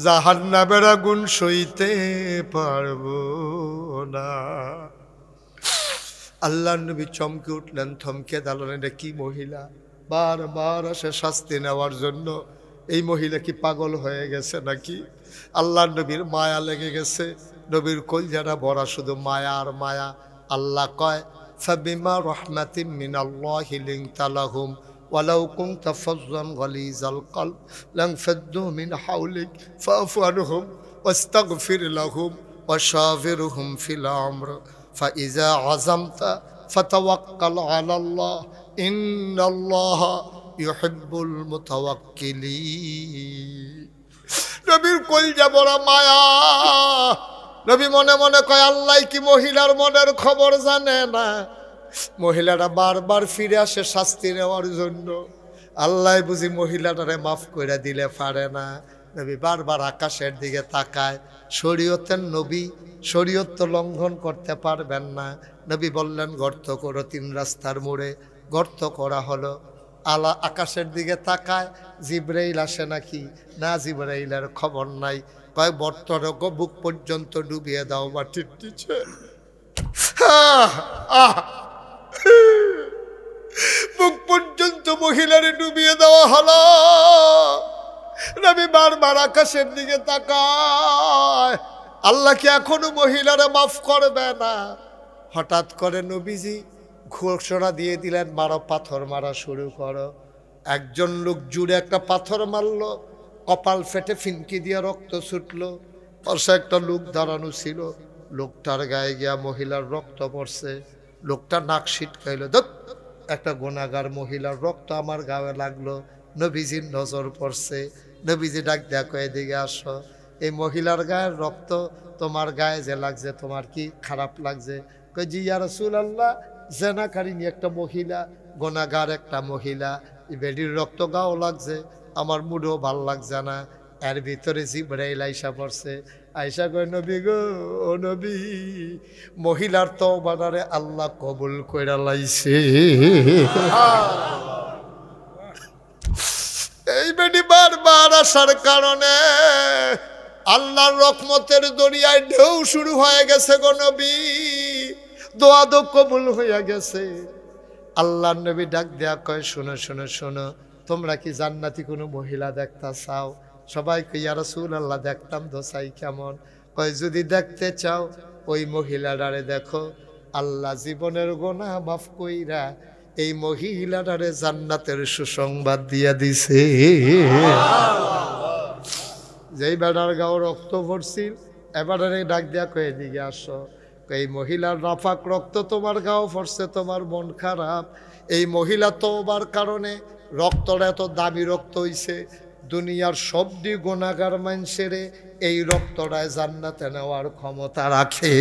জাহান্নামের আগুন সইতে পারবো না। আল্লাহর নবী চমকে উঠলেন, থমকে দাঁড়ালেন। এটা কি মহিলা বারবার আসে শাস্তি নেওয়ার জন্য? এই মহিলা কি পাগল হয়ে গেছে নাকি? আল্লাহর নবীর মায়া লেগে গেছে, নবীর কলজাটা ভরা শুধু মায়া আর মায়া। আল্লাহ কয়, ফাবিমা রাহমাতিন মিনাল্লাহি লিনতা লাহুম ওয়ালাউ কুনতা ফাজ্জান গালিজাল কলব লানফাদ্দু মিন হাওলিক ফাআফু আনহুম ওয়াস্তাগফির লাহুম ওয়াশাবিরহুম ফিল আমর ফাইযা আযামতা ফাতাওয়াক্কাল আলাল্লাহ ইন্নাল্লাহা ইউহিব্বুল মুতাওয়াক্কিলিন। নবীর কলজা ভরা মায়া। নবী মনে মনে কয়, আল্লাহ কি মহিলার মনের খবর জানে না? মহিলাটা বারবার ফিরে আসে শাস্তি নেওয়ার জন্য। আল্লাহ বুঝি মহিলাটারে মাফ করে দিলে পারে না। নবী বারবার আকাশের দিকে তাকায়। শরীয়তের নবী, শরীয়ত তো লঙ্ঘন করতে পারবেন না। নবী বললেন, গর্ত করো 3 রাস্তার মোড়ে। গর্ত করা হলো। আলা আকাশের দিকে তাকায়, জিবরাইল আসে নাকি? না, জিবরাইলের খবর নাই। কয়, বর্তরক বুক পর্যন্ত ডুবিয়ে দাও মাটির নিচে। বুক পর্যন্ত মহিলারে ডুবিয়ে দেওয়া হলো। নবী বারবার আকাশের দিকে তাকায়, আল্লাহ কি এখনো মহিলারে মাফ করবে না? হঠাৎ করে নবীজি ঘোষণা দিয়ে দিলেন, মারো, পাথর মারা শুরু করো। একজন লোক জুড়ে একটা পাথর মারলো, কপাল ফেটে ফিনকি দিয়ে রক্ত ছুটলো। পাশে একটা লোক দাঁড়ানো ছিল, লোকটার গায়ে গিয়া মহিলার রক্ত পড়ছে। লোকটা নাক ছিটকাইল, ধুৎ, একটা গুনাহগার মহিলার রক্ত আমার গায়ে লাগলো। নবীজির নজর পড়ছে। নবীজি ডাক দেয়া কয়ে, এদিকে আসো। এই মহিলার গায়ের রক্ত তোমার গায়ে যে লাগছে, তোমার কি খারাপ লাগছে? কই, জি ইয়া রাসূলুল্লাহ, জেনাকারিনী একটা মহিলা, গুনাহগার একটা মহিলা, বেডির রক্ত গাও লাগছে, আমার মুডও ভাল লাগছে না। এর ভিতরে জিবরাইল আইসা পড়ছে। আইসা কয়, নবী গো, ও নবী, মহিলার তওবারে আল্লাহ কবুল কইরা লাইছে। এই বেডি বারবার আসার কারণে আল্লাহর রহমতের দরিয়ায় ঢেউ শুরু হয়ে গেছে গো নবী। দোয়া তো কবুল হইয়া গেছে। আল্লাহর নবী ডাক দেয়া কয়, শোনো শোনো শোনো, তোমরা কি জান্নাতি কোনো মহিলা দেখতে চাও? সবাই কই, ইয়া রাসূলুল্লাহ, দেখতাম তো, চাই কেমন? কয়, যদি দেখতে চাও ওই মহিলাটারে দেখো। আল্লাহ জীবনের গুনাহ মাফ কইরা এই মহিলাটারে জান্নাতের সুসংবাদ দিয়া দিছে। যেই বেড়ার গাও রক্ত পড়ছিল, এবারে ডাক দেয়া কয়ে, এদিকে আসো। এই মহিলার নাফাক রক্ত তোমার গাও পড়ছে, তোমার মন খারাপ। এই মহিলা তওবার কারণে রক্তটা এত দামি রক্ত হইছে। দুনিয়ার সবদি গুনাহগার মানুষের এই রক্তটায় জান্নাতে নেওয়ার ক্ষমতা রাখে।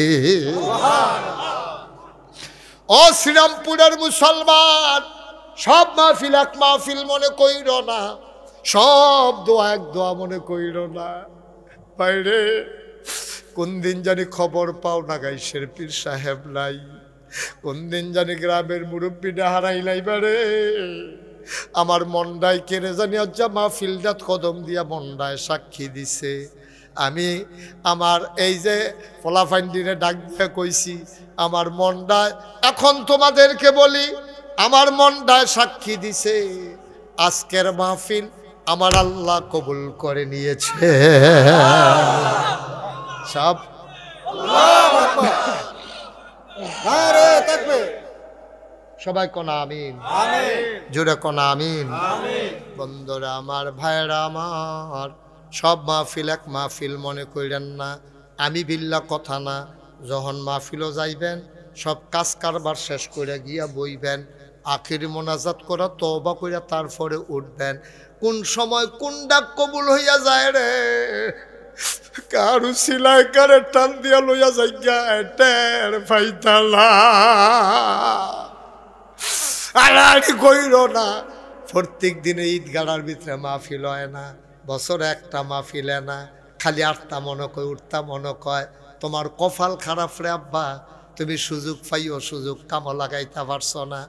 ও শ্রীরামপুরের মুসলমান, সব মাহফিল এক মাহফিল মনে কইর না, সব দোয়া এক দোয়া মনে কইর না। বাইরে কোন দিন জানি খবর পাও না গাইশের পীর সাহেব নাই, কোন দিন জানি গ্রামের মুরব্বীটা হারাইলাই। বারে আমার মন্ডায় কেড়ে জানি আজ্জা মাহফিলটা কদম দিয়া মন্ডায় সাক্ষী দিছে। আমি আমার এই যে ফলাফান্ডিরে ডাক দিয়ে কইছি, আমার মন্ডায়, এখন তোমাদেরকে বলি, আমার মন্ডায় সাক্ষী দিছে আজকের মাহফিল আমার আল্লাহ কবুল করে নিয়েছে। সব সবাই কোন আমিন, জোরে কোন আমিন। বন্ধুরা আমার, ভাইরা আমার, সব মাহফিল এক মাহফিল মনে করেন না। আমি বিল্লা কথা না, যখন মাহফিলও যাইবেন সব কাজ কারবার শেষ করে গিয়া বইবেন, আখিরি মোনাজাত করা তওবা কইরা তারপরে উঠবেন। কোন সময় কোন ডাক কবুল হইয়া যায় রে, কারু সিলাই কারে টান দিয়া লইয়া যাইগা টের পাইতালা। আড়াআড়ি কইর না। প্রত্যেক দিনে ঈদ গাড়ার ভিতরে মাহফিল হয় না, বছরে একটা মাহফিল না, খালি আটটা মনে কয়, উঠতা মনে কয়। তোমার কপাল খারাপ রে আব্বা, তুমি সুযোগ পাইও, সুযোগ কামো লাগাইতে পারছো না।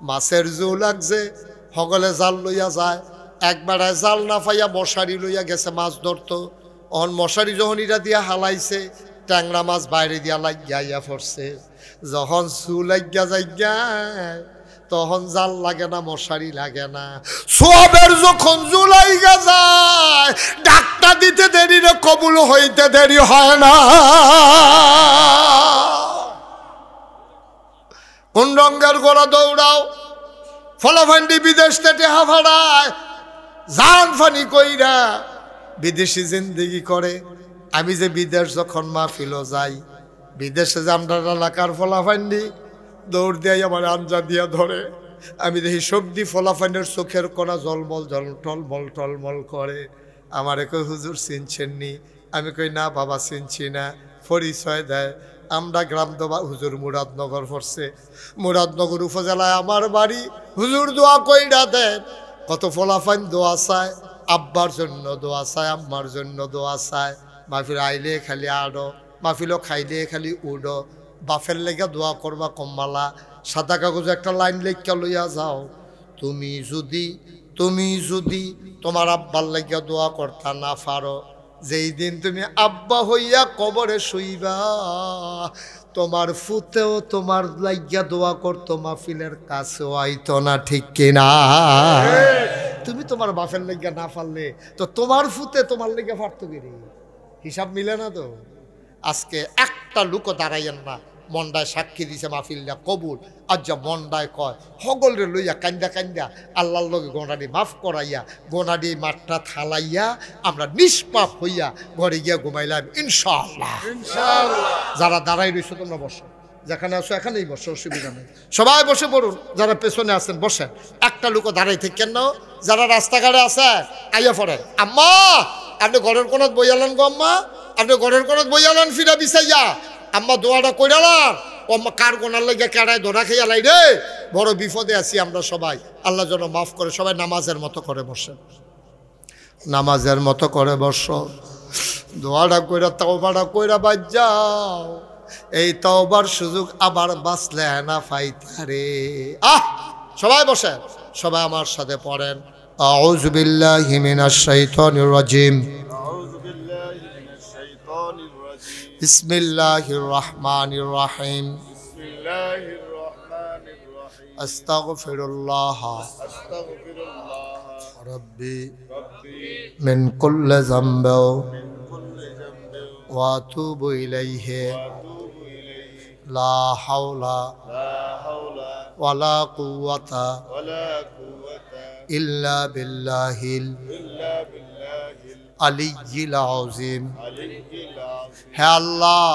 মাছের জো লাগছে, সকলে জাল লইয়া যায়, একবারে জাল না পাইয়া মশারি লইয়া গেছে মাছ ধরতো। অন মশারি যখন ইটা দিয়া হালাইছে ট্যাংরা মাছ বাইরে দিয়া লাগিয়া পড়ছে যখন সু লাগিয়া যাইগায় তখন জাল লাগে না মশারি লাগে না সোয়াবের যখন জুলাইগা যায় ডাক্তার দিতে দেরি না কবুল হইতে দেরি হয় না কোন রঙের গোড়া দৌড়াও ফলাফান্ডি বিদেশ থেকে হাফাড়ায় জান ফানি কইরা বিদেশি জিন্দেগি করে আমি যে বিদেশ যখন মাহফিল যাই বিদেশে যে আমরা এলাকার ফলাফান্ডি দৌড় দিয়ে আমার আঞ্জা দিয়া ধরে আমি দেখি সবজি ফলাফান্ডের চোখের কোনা জলমল টলমল টলমল করে আমারে কই হুজুর চিনছেননি আমি কই না বাবা চিনছি না পরিচয় দেয় আমরা গ্রাম দোবা হুজুর মুরাদনগর পড়ছে মুরাদনগর উপজেলায় আমার বাড়ি হুজুর দোয়া কইরা দেন কত ফলাফান দোয়া চায় আব্বার জন্য দোয়া চায় আম্মার জন্য দোয়া চায় মাহফিল আইলে খালি আড়ো মাহফিলও খাইলে খালি উড়ো বাফের লেগে দোয়া করবা কম্মালা সাদা কাগজ একটা লাইন লেখা লইয়া যাও তুমি যদি তোমার আব্বার লেগে দোয়া করতা না পারো যেই দিন তুমি আব্বা হইয়া কবরে শুইবা তোমার ফুতেও তোমার লাগিয়া দোয়া করতো মাহফিলের কাছেও আইতো না ঠিক কিনা তুমি তোমার বাপের লেগিয়া না পারলে তো তোমার ফুতে তোমার লেগে পারতো কি রে হিসাব মিলে না তো আজকে একটা লুকো দাঁড়াইয়েন না মন্ডায় সাক্ষী দিছে মাহফিলটা কবুল আজ যা মন্ডায় কয় হগল রে লইয়া কান্দা কান্দা আল্লাহর লগে গোনাডি মাফ করাইয়া গোনাডি মাঠটা থালাইয়া আমরা নিষ্পাপ হইয়া ঘরে গিয়া ঘুমাইলাম ইনশাআল্লাহ যারা দাঁড়াই রয়েছে তোমরা বসো যেখানে আসো এখানেই বসো অসুবিধা নেই সবাই বসে পড়ুন যারা পেছনে আছেন বসেন একটা লুকো দাঁড়াই থেকে নাও যারা রাস্তাঘাটে আছে আইয়া পড়েন আম্মা আপনি ঘরের কোনাত বইয়ালেন গো আম্মা আপনি ঘরের কোনাত বইয়ালেন ফিরা বিছাইয়া আম্মা দোয়াটা কইরালাম ও আম্মা কার গোনার লেগে কেড়ায় ধরা খেয়ে লাই রে বড় বিপদে আছি আমরা সবাই আল্লাহ যেন মাফ করে সবাই নামাজের মতো করে বসেন নামাজের মতো করে বসো দোয়াটা কইরা তাওবাটা কইরা বাজ যাও এই তাওবার সুযোগ আবার বাঁচলে না ফাইতারে সবাই বসেন সবাই আমার সাথে পড়েন আউযু বিল্লাহি মিনাশ শাইতানির রাজিম বিসমিল্লাহির রহমানির রহিম আস্তাগফিরুল্লাহ রাব্বি মিন কুল্লি যামবি ওয়া আতুবু ইলাইহি লা হাওলা ওয়ালা কুওয়াতা ইল্লা বিল্লাহিল আলিয়্যিল আযীম হে আল্লাহ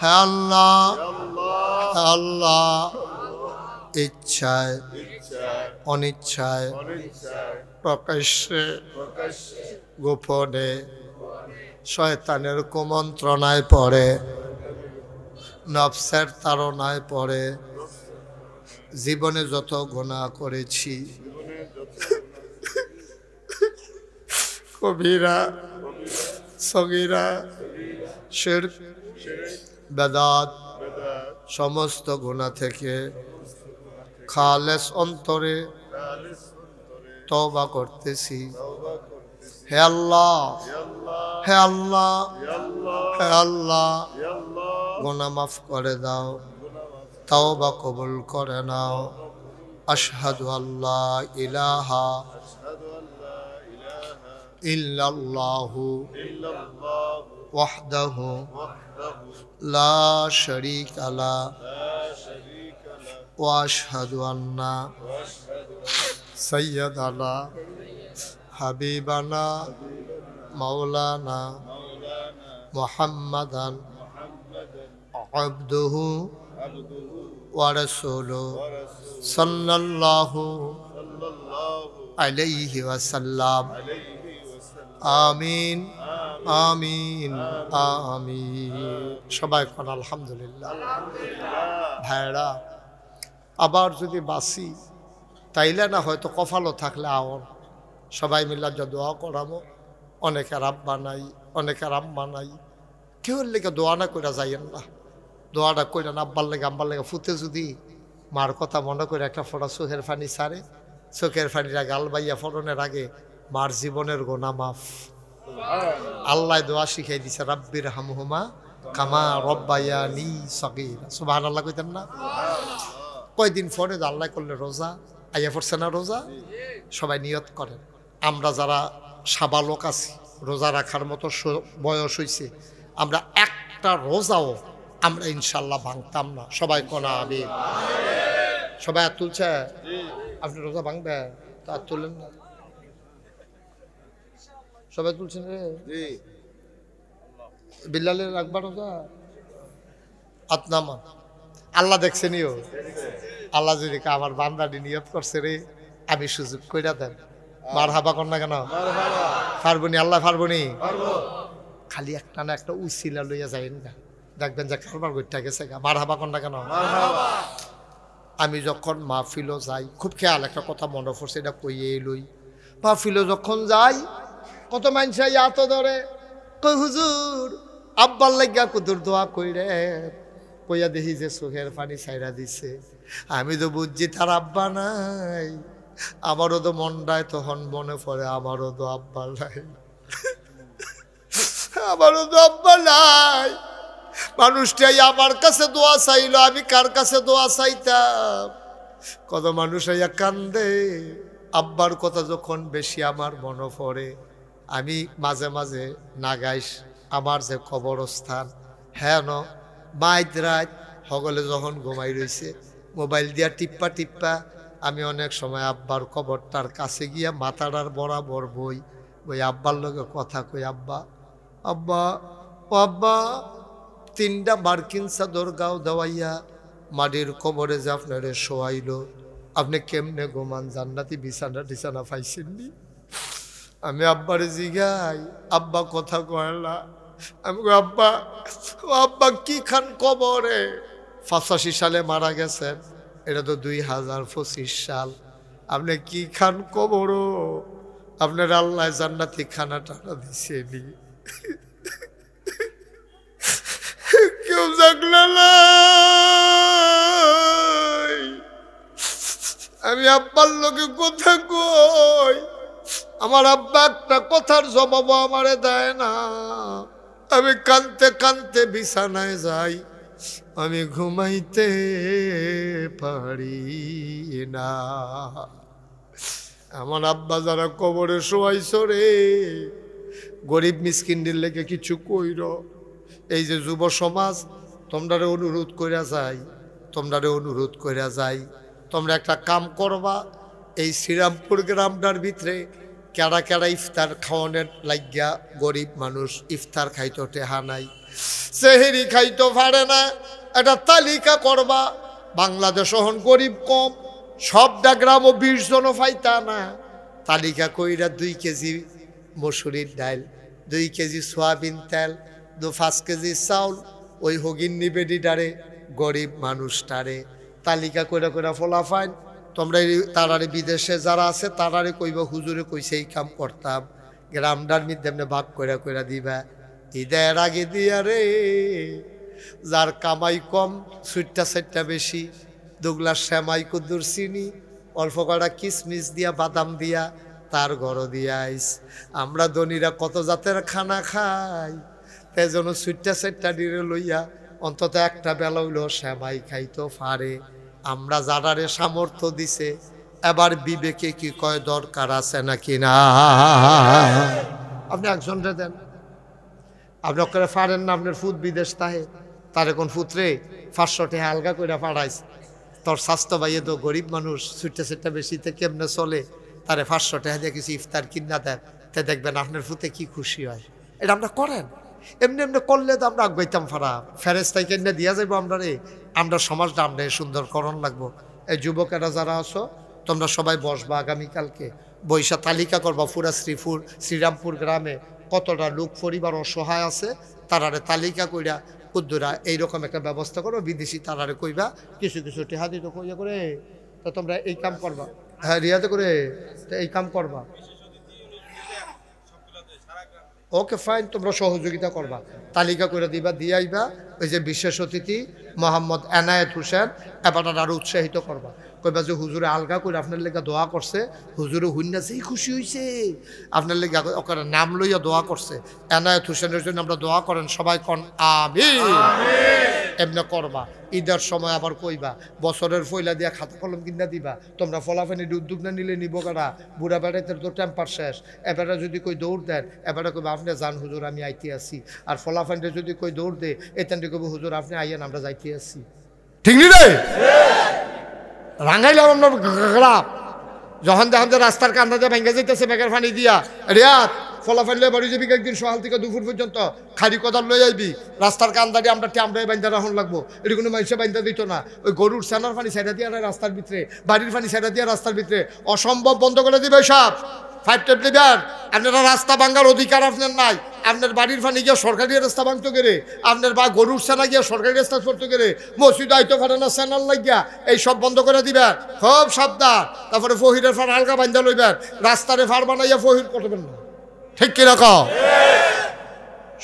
হে আল্লাহ হে আল্লাহ ইচ্ছায় অনিচ্ছায় প্রকাশ্যে গোপনে শয়তানের কুমন্ত্রণায় পড়ে নফসের তাড়নায় পড়ে জীবনে যত গুনাহ করেছি কবিরা সগীরা শিরক বেদাত সমস্ত গুনাহ থেকে খালেস অন্তরে তওবা করতেছি হে আল্লাহ হে আল্লাহ হে আল্লাহ গুনাহ মাফ করে দাও তওবা কবুল করে নাও আশহাদু আল্লা ইলাহা ইল্লাল্লাহু ওয়াহদাহু লা শারীকা লা ওয়া আশহাদু আন্না সাইয়্যিদানা হাবিবানা মাওলানা মুহাম্মাদান আবদুহু ওয়া রাসূলুহু সাল্লাল্লাহু আলাইহি ওয়াসাল্লাম আমিন আমিন আমিন সবাই কোন আলহামদুলিল্লাহ ভাইরা আবার যদি বাসি তাইলে না হয়তো কপালও থাকলে আওন সবাই মিলে যা দোয়া করাবো অনেকের আব্বা নাই অনেকের আম্মা নাই কেউ লেগে দোয়া না করে যাইয়েন না দোয়াটা কইরা না আব্বার লেগে আম্বার লেগে ফুতে যদি মার কথা মনে করে একটা ফোঁটা চোখের পানি ছাড়ে চোখের পানির আগে আলবাইয়া ফোড়নের আগে মার জীবনের গোনা মাফ আল্লাহ দোয়া শিখাই দিছে, রাব্বির হামহুমা কামা রব্বায়ানি সগীরা। সুবহানাল্লাহ কইতেন না? কয়দিন পরে আল্লাহ করলে রোজা আইয়া পড়ছে না রোজা? সবাই নিয়ত করেন, আমরা যারা সাবালক আছি, রোজা রাখার মতো বয়স হইছে, আমরা একটা রোজাও আমরা ইনশাল্লাহ ভাঙতাম না। সবাই কোনা আমিন। সবাই আর তুলছে? আপনি রোজা ভাঙবে তা আর তুলেন না? সবাই তুলছেন রে? বিল্লালের রাখবা রোজা? আতনামা আল্লাহ দেখছেনিও। আল্লাহ যদি আমার বান্দাটি নিয়ত করছে রে, আমি সুযোগ কইরা দেন। মারহাবা কর না কেন? পারবনি? আল্লাহ পারবনি? খালি একটা না একটা উসিলা লইয়া যাইন না, দেখবেন যে কারবার গইটা গেছে গা। মারহাবা কর না কেন? আমি যখন মাহফিলও যাই, খুব খেয়াল একটা কথা মনে পড়ছে, এটা কইয়ে লই। মাহফিলও যখন যাই, কত মানুষ এত ধরে কই হুজুর আব্বার লাগিয়া কুদুর দোয়া কইরে, কইয়া দেখি যে চোখের পানি ছাইরা দিছে। আমি তো বুঝছি তার আব্বা নাই। আমারও তো মনটায় তখন মনে পড়ে, আমারও তো আব্বা নাই, আমারও তো আব্বা নাই। মানুষটাই আমার কাছে দোয়া চাইলো, আমি কার কাছে দোয়া চাইতাম? কত মানুষ আইয়া কান্দে। আব্বার কথা যখন বেশি আমার মনে পড়ে, আমি মাঝে মাঝে নাগাইস আমার যে কবরস্থান, হ্যাঁ ন মাইত রাত সকলে যখন ঘুমাই রয়েছে, মোবাইল দিয়া টিপ্পা টিপ্পা আমি অনেক সময় আব্বার কবরটার কাছে গিয়া মাথাটার বরাবর বই ওই আব্বার লগে কথা কই, আব্বা আব্বা ও আব্বা, 3টা মার্কিন চাদর গাও দেওয়াইয়া মাটির কবরে যে আপনারে শোয়াইলো, আপনি কেমনে ঘুমান? জান্নাতি বিছানা টিছানা পাইছেননি? আমি আব্বারে জিগাই, আব্বা কথা কয়লা। আমি আব্বা, ও আব্বা কি খান কবরে? 85 সালে মারা গেছেন, এটা তো 2025 সাল। আপনি কি খান কবর? আপনার আল্লাহ জান্নাতি খানা টানা দিছেনি? কেউ জাগলা নাই। আমি আব্বার লোকে কথা কই, আমার আব্বা একটা কথার জবাব আমারে দেয় না। আমি কানতে কানতে বিছানায় যাই, আমি ঘুমাইতে পারি না। আমার আব্বা যারা কবরে শোয়াইছ রে, গরিব মিসকিনদের লেগে কিছু কইর। এই যে যুব সমাজ, তোমরারে অনুরোধ কইরা যাই, তোমরারে অনুরোধ কইরা যাই, তোমরা একটা কাম করবা। এই শ্রীরামপুর গ্রামটার ভিতরে কেডা কেডা ইফতার খাওয়ানোর লাগিয়া গরিব মানুষ ইফতার খাইতো টেহা নাই, সেহেরি খাইতো পারে না, একটা তালিকা করবা। বাংলাদেশ হন গরিব কম, সবটা গ্রামও 20 জনও পাইতা না। তালিকা কইরা 2 কেজি মসুরির ডাল, 2 কেজি সোয়াবিন তেল, 5 কেজি চাউল, ওই হগিন্নি বেডিটারে গরিব মানুষটারে তালিকা করে করে ফলাফাইন। তোমরা তারারে বিদেশে যারা আছে তারারে কইবা হুজুরে কইছে এই কাম করতাম, গ্রামটার মধ্যে এমনি ভাগ করে করে দিবা। ঈদের আগে দিয়া রে, যার কামাই কম সুইটটা সেটটা বেশি, 2 গ্লাস শ্যামাই কুদ্দুর চিনি, অল্প কটা কিশমিশ দিয়া বাদাম দিয়া তার ঘর দিয়া আইস। আমরা ধনীরা কত জাতের খানা খাই, তাই জন্য সুইটটা সেটটা ডিরে লইয়া অন্তত একটা বেলা হইল শ্যামাই খাইতো পারে। আমরা যারারে সামর্থ্য দিছে, এবার বিবেকে কি কয় দরকার আছে নাকি না? আপনি একজনরে দেন, আপনি ওকে পারেন না, আপনার ফুট বিদেশ তাহে, তার এখন ফুটরে 500 টাকা আলগা করে পাঠাইছে। তোর স্বাস্থ্য ভাইয়ে তো গরিব মানুষ, ছুটতে ছুটতে বেশিতে কেমনে চলে, তারে 500 টাকা দিয়ে কিছু ইফতার কিনা দেন, তে দেখবেন আপনার ফুতে কি খুশি হয়। এটা আমরা করেন, এমনি এমনি করলে তো আমরা আগাইতাম ফারা, ফেরেস্তাই কেনে দিয়া যাবো আমরা রে। আমরা সমাজটা আমরা সুন্দরকরণ লাগবো। এই যুবকেরা যারা আছো, তোমরা সবাই বসবা আগামীকালকে, বৈশা তালিকা করবা পুরা শ্রীরামপুর গ্রামে কতটা লোক পরিবার অসহায় আছে, তারারে তালিকা কইরা কুদ্দুরা এইরকম একটা ব্যবস্থা করো। বিদেশি তারারে কইবা কিছু কিছু টেহা দিত কইয়া করে, তো তোমরা এই কাম করবা। হ্যাঁ, রিয়াতে করে তো এই কাম করবা। ওকে ফাইন, তোমরা সহযোগিতা করবা, তালিকা করে দিবা, দিয়ে আইবা। ওই যে বিশেষ অতিথি মোহাম্মদ এনায়েত হোসেন, এবার আরো উৎসাহিত করবা। কইবা যে হুজুরে আলগা করে আপনার লেগে দোয়া করছে, হুজুরে হুন্না সেই খুশি হয়েছে আপনার লেগে ওখানে নাম লইয়া দোয়া করছে। এনায়েত হোসেনের জন্য আমরা দোয়া করেন সবাই কন আমিন। এমনি করবা। ঈদের সময় আবার কইবা বছরের ফয়লা দিয়া খাতা কলম কিনা দিবা। তোমরা ফলাফানির উদ্যোগ না নিলে নিব কারা? বুড়া বেড়াইতে তো টেম্পার শেষ। এবারে যদি কই দৌড় দেন, এবারে কইবা আপনি যান হুজুর আমি আইতে আসি। আর ফলাফানিতে যদি কই দৌড় দে, এতেনটি কইব হুজুর আপনি আইয়েন আমরা যাইতে আসি। ঠিক নি রে? রাঙাইলাম আমরা গ্রাম যখন দেখেন যে রাস্তার কান্দা দিয়ে ভেঙে যেতেছে ব্যাগের পানি দিয়া, রিয়াদ ফলাফল লয়ে বাড়ি যাবি একদিন সকাল থেকে দুপুর পর্যন্ত খালি কোদাল লয়ে যাইবি। রাস্তার কান্দা দিয়ে আমরা ট্যামড়ায় বাইন্দা রাখুন লাগবো। এটি কোনো মানুষে বাইন্দা দিত না। ওই গরুর সেনার পানি সাইডা দিয়ে রাস্তার ভিতরে, বাড়ির পানি সাইডা দিয়ে রাস্তার ভিতরে। অসম্ভব, বন্ধ করে দিবে সব। 5 টেপ দিবেন। আপনারা রাস্তা ভাঙার অধিকার আপনার নাই। আপনার বাড়ির পানি গিয়ে সরকারি রাস্তা ভাঙতে গেলে, আপনার বা গরুর সেনা গিয়ে সরকারি রাস্তা করতে গেলে, মসজিদ আইতে পারে না সেনার লাগিয়া, এই সব বন্ধ করে দিবেন। খুব সাবধান। তারপরে ফহিরের ফার হালকা বান্ধা লইবেন। রাস্তারে ফার বানাইয়া ফহির করবেন না। ঠিক কিরকম?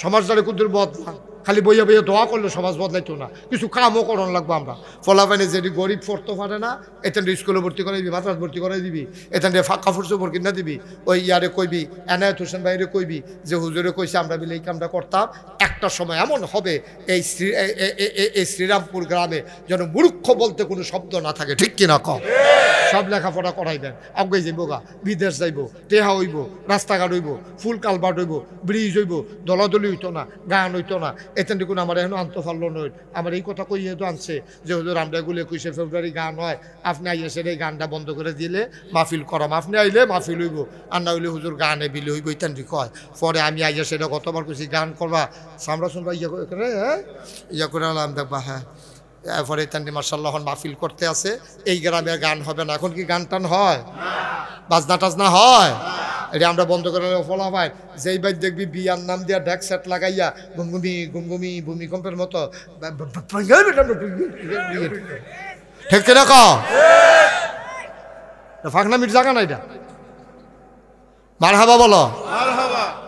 সমাজদারে কুদ্দুর বদলা খালি বইয়া বইয়া দোয়া করলে সমাজ বদলাইতো না, কিছু কামও করণ লাগবো আমরা। ফলাফানি যেটি গরিব পড়তে পারে না, এখান স্কুলে ভর্তি করাই দিবি, মাদ্রাস ভর্তি করাই দিবি, এখান কাপড় চোপড় কিনা দিবি। ওই ইয়ারে কইবি, এনায়েত হোসেন ভাইরে কইবি যে হুজুরে কইছে আমরা বিলে এই কামটা করতাম। একটা সময় এমন হবে এই শ্রীরামপুর গ্রামে যেন মূর্খ বলতে কোনো শব্দ না থাকে। ঠিক কিনা কম? সব লেখাপড়া করাইবেন। আগে যাইব গা, বিদেশ যাইব, টেহা হইব, রাস্তাঘাট হইব, ফুল কালভার্ট হইব, ব্রিজ হইব, দলাদলি হইতো না, গান হইতো না। এতেন দেখুন আমার এখনো আনতে পারলো নয়। আমার এই কথা কইয়ে তো আনছে যে হুজুর আমরা এগুলো 21শে ফেব্রুয়ারি গান হয়, আপনি আইসেন এই গানটা বন্ধ করে দিলে মাহফিল করাম। আপনি আইলে মাহফিল হইব, আর না হইলে হুজুর গানে বিলে হইব। ইতান কয় পরে আমি আইয়া সেটা কতবার কইছি গান করবা সামরা শুনবা ইয়া করে ইয়া করে আলাম দেখবা। হ্যাঁ, এরপরে তান্ডি মার্শাল্লাহ মাহফিল করতে আছে। এই গ্রামের গান হবে না। এখন কি গান টান হয়? বাজনা টাজনা হয়? এটা আমরা বন্ধ করে ফলা ভাই। যেই ভাই দেখবি বিয়ার নাম দিয়া ড্যাক সেট লাগাইয়া গুমগুমি গুমগুমি ভূমিকম্পের মতো ঠিক কিরকম ফাঁকনামির জায়গা না এটা। মারহাবা বলো।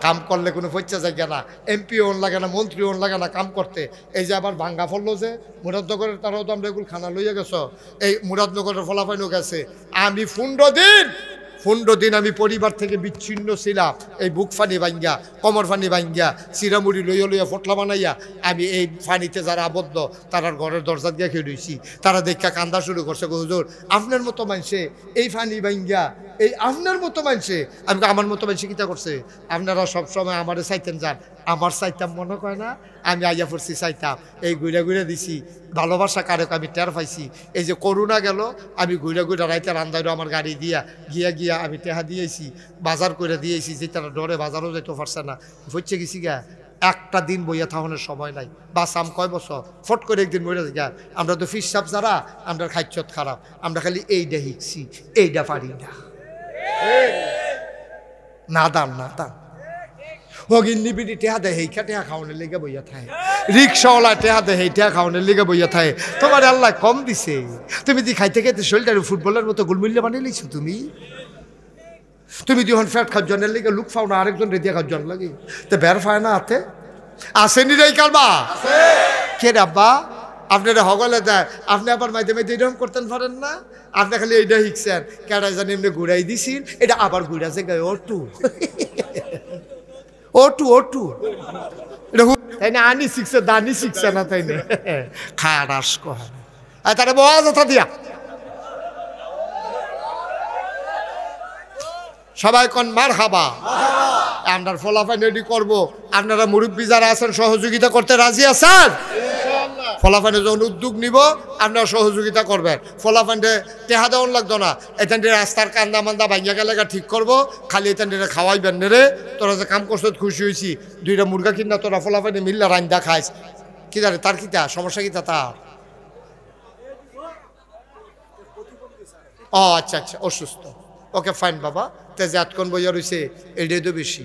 কাম করলে কোনো পয়সা জায়গা না, এমপি ওন লাগে না, মন্ত্রী ওন লাগে না কাম করতে। এই যে আবার ভাঙ্গা ফললো যে মুরাদনগরের, তারাও তো আমরা এগুলো খানা লইয়া গেছ। এই মুরাদনগরের ফলাফাইনও গেছে। আমি 15 দিন আমি পরিবার থেকে বিচ্ছিন্ন ছিলাম। এই বুক ফানি ভাঙ্গা, কমর ফানি ভাঙ্গা, চিরামুড়ি লইয়া লইয়া ফটলা বানাইয়া আমি এই ফানিতে যারা আবদ্ধ তারার ঘরের দরজা দিয়ে খেয়ে রয়েছি। তারা দেখা কান্দা শুরু করছে, হুজুর আপনার মতো মানুষে এই ফানি ভাঙ্গা, এই আপনার মতো মানুষে। আমি আমার মতো মানুষে কিতা করছে? আপনারা সবসময় আমারে চাইতেন যান, আমার চাইতাম মনে কয় না? আমি আইয়া পড়ছি চাইতাম, এই ঘুরে ঘুরে দিছি। ভালোবাসা কারক আমি টের পাইছি। এই যে করোনা গেল, আমি ঘুরে ঘুরে রাইতে রান্দাইরও আমার গাড়ি দিয়া গিয়া আমি টেহা দিয়েছি, বাজার করে দিয়েছি। যে তারা ডরে বাজারও যেতে পারছে না, হচ্ছে গেছি গা। একটা দিন বইয়া থাকানোর সময় নাই। বাসাম কয় বছর ফট করে একদিন মরে গা। আমরা তো ফিসাব যারা, আমরা খাইছত খারাপ, আমরা খালি এইটা শিখছি, এইটা পারি না। না দাম না দাম হগিন্নিপিটি টেহা দেয় হেইখা টেহা খাওয়ানোর লেগে বইয়া থাকে। রিক্সাওয়ালা টেহা দেয় হেই টেহা খাওয়ানোর লেগে বইয়া থাকে। তোমার আল্লাহ কম দিছে, তুমি দি খাইতে খাইতে শরীরটা ফুটবলের মতো গোলমূল্য বানিয়ে লিছো। তুমি যখন ফ্যাট খাওয়ার লেগে লুক ফাও না, আরেকজন রেদিয়া খাওয়ার লাগে তো বের ফায় না হাতে আসেনি রে কারবা কে রাব্বা আপনারা হগলে দেয়। আপনি আবার মাইতে মাইতে এরকম করতেন পারেন না? আপনি খালি এইটা শিখছেন, কেডা জানি এমনি ঘুরাই দিছিন, এটা আবার ঘুরাছে গায়ে ওটু ওটু ওটু তাই না? আনি শিখছে, দানি শিখছে না, তাই না? খারাস কয় তারা বয়া যথা দিয়া সবাই কন মারহাবা। আমরা ফলাফল রেডি করবো। আপনারা মুরব্বী যারা আছেন সহযোগিতা করতে রাজি আছেন? ফলাফানে যখন উদ্যোগ নিব আপনারা সহযোগিতা করবেন। ফলাফানটে টেহা দেওয়ান লাগতো না। এখানটি রাস্তার কান্দা মান্দা ভাঙ্গা গেলে ঠিক করবো, খালি এখানটি খাওয়াইবেন রে। তোরা যে কাম করছো খুশি হয়েছি। 2টা মুরগা কিনা তোরা ফলাফানে মিললে রান্দা খাইস। কি জানে তার কিতা সমস্যা, কিতা তার? ও আচ্ছা আচ্ছা, অসুস্থ। ওকে ফাইন বাবা, তেজে আটকন বইয়া রয়েছে, এটাই তো বেশি।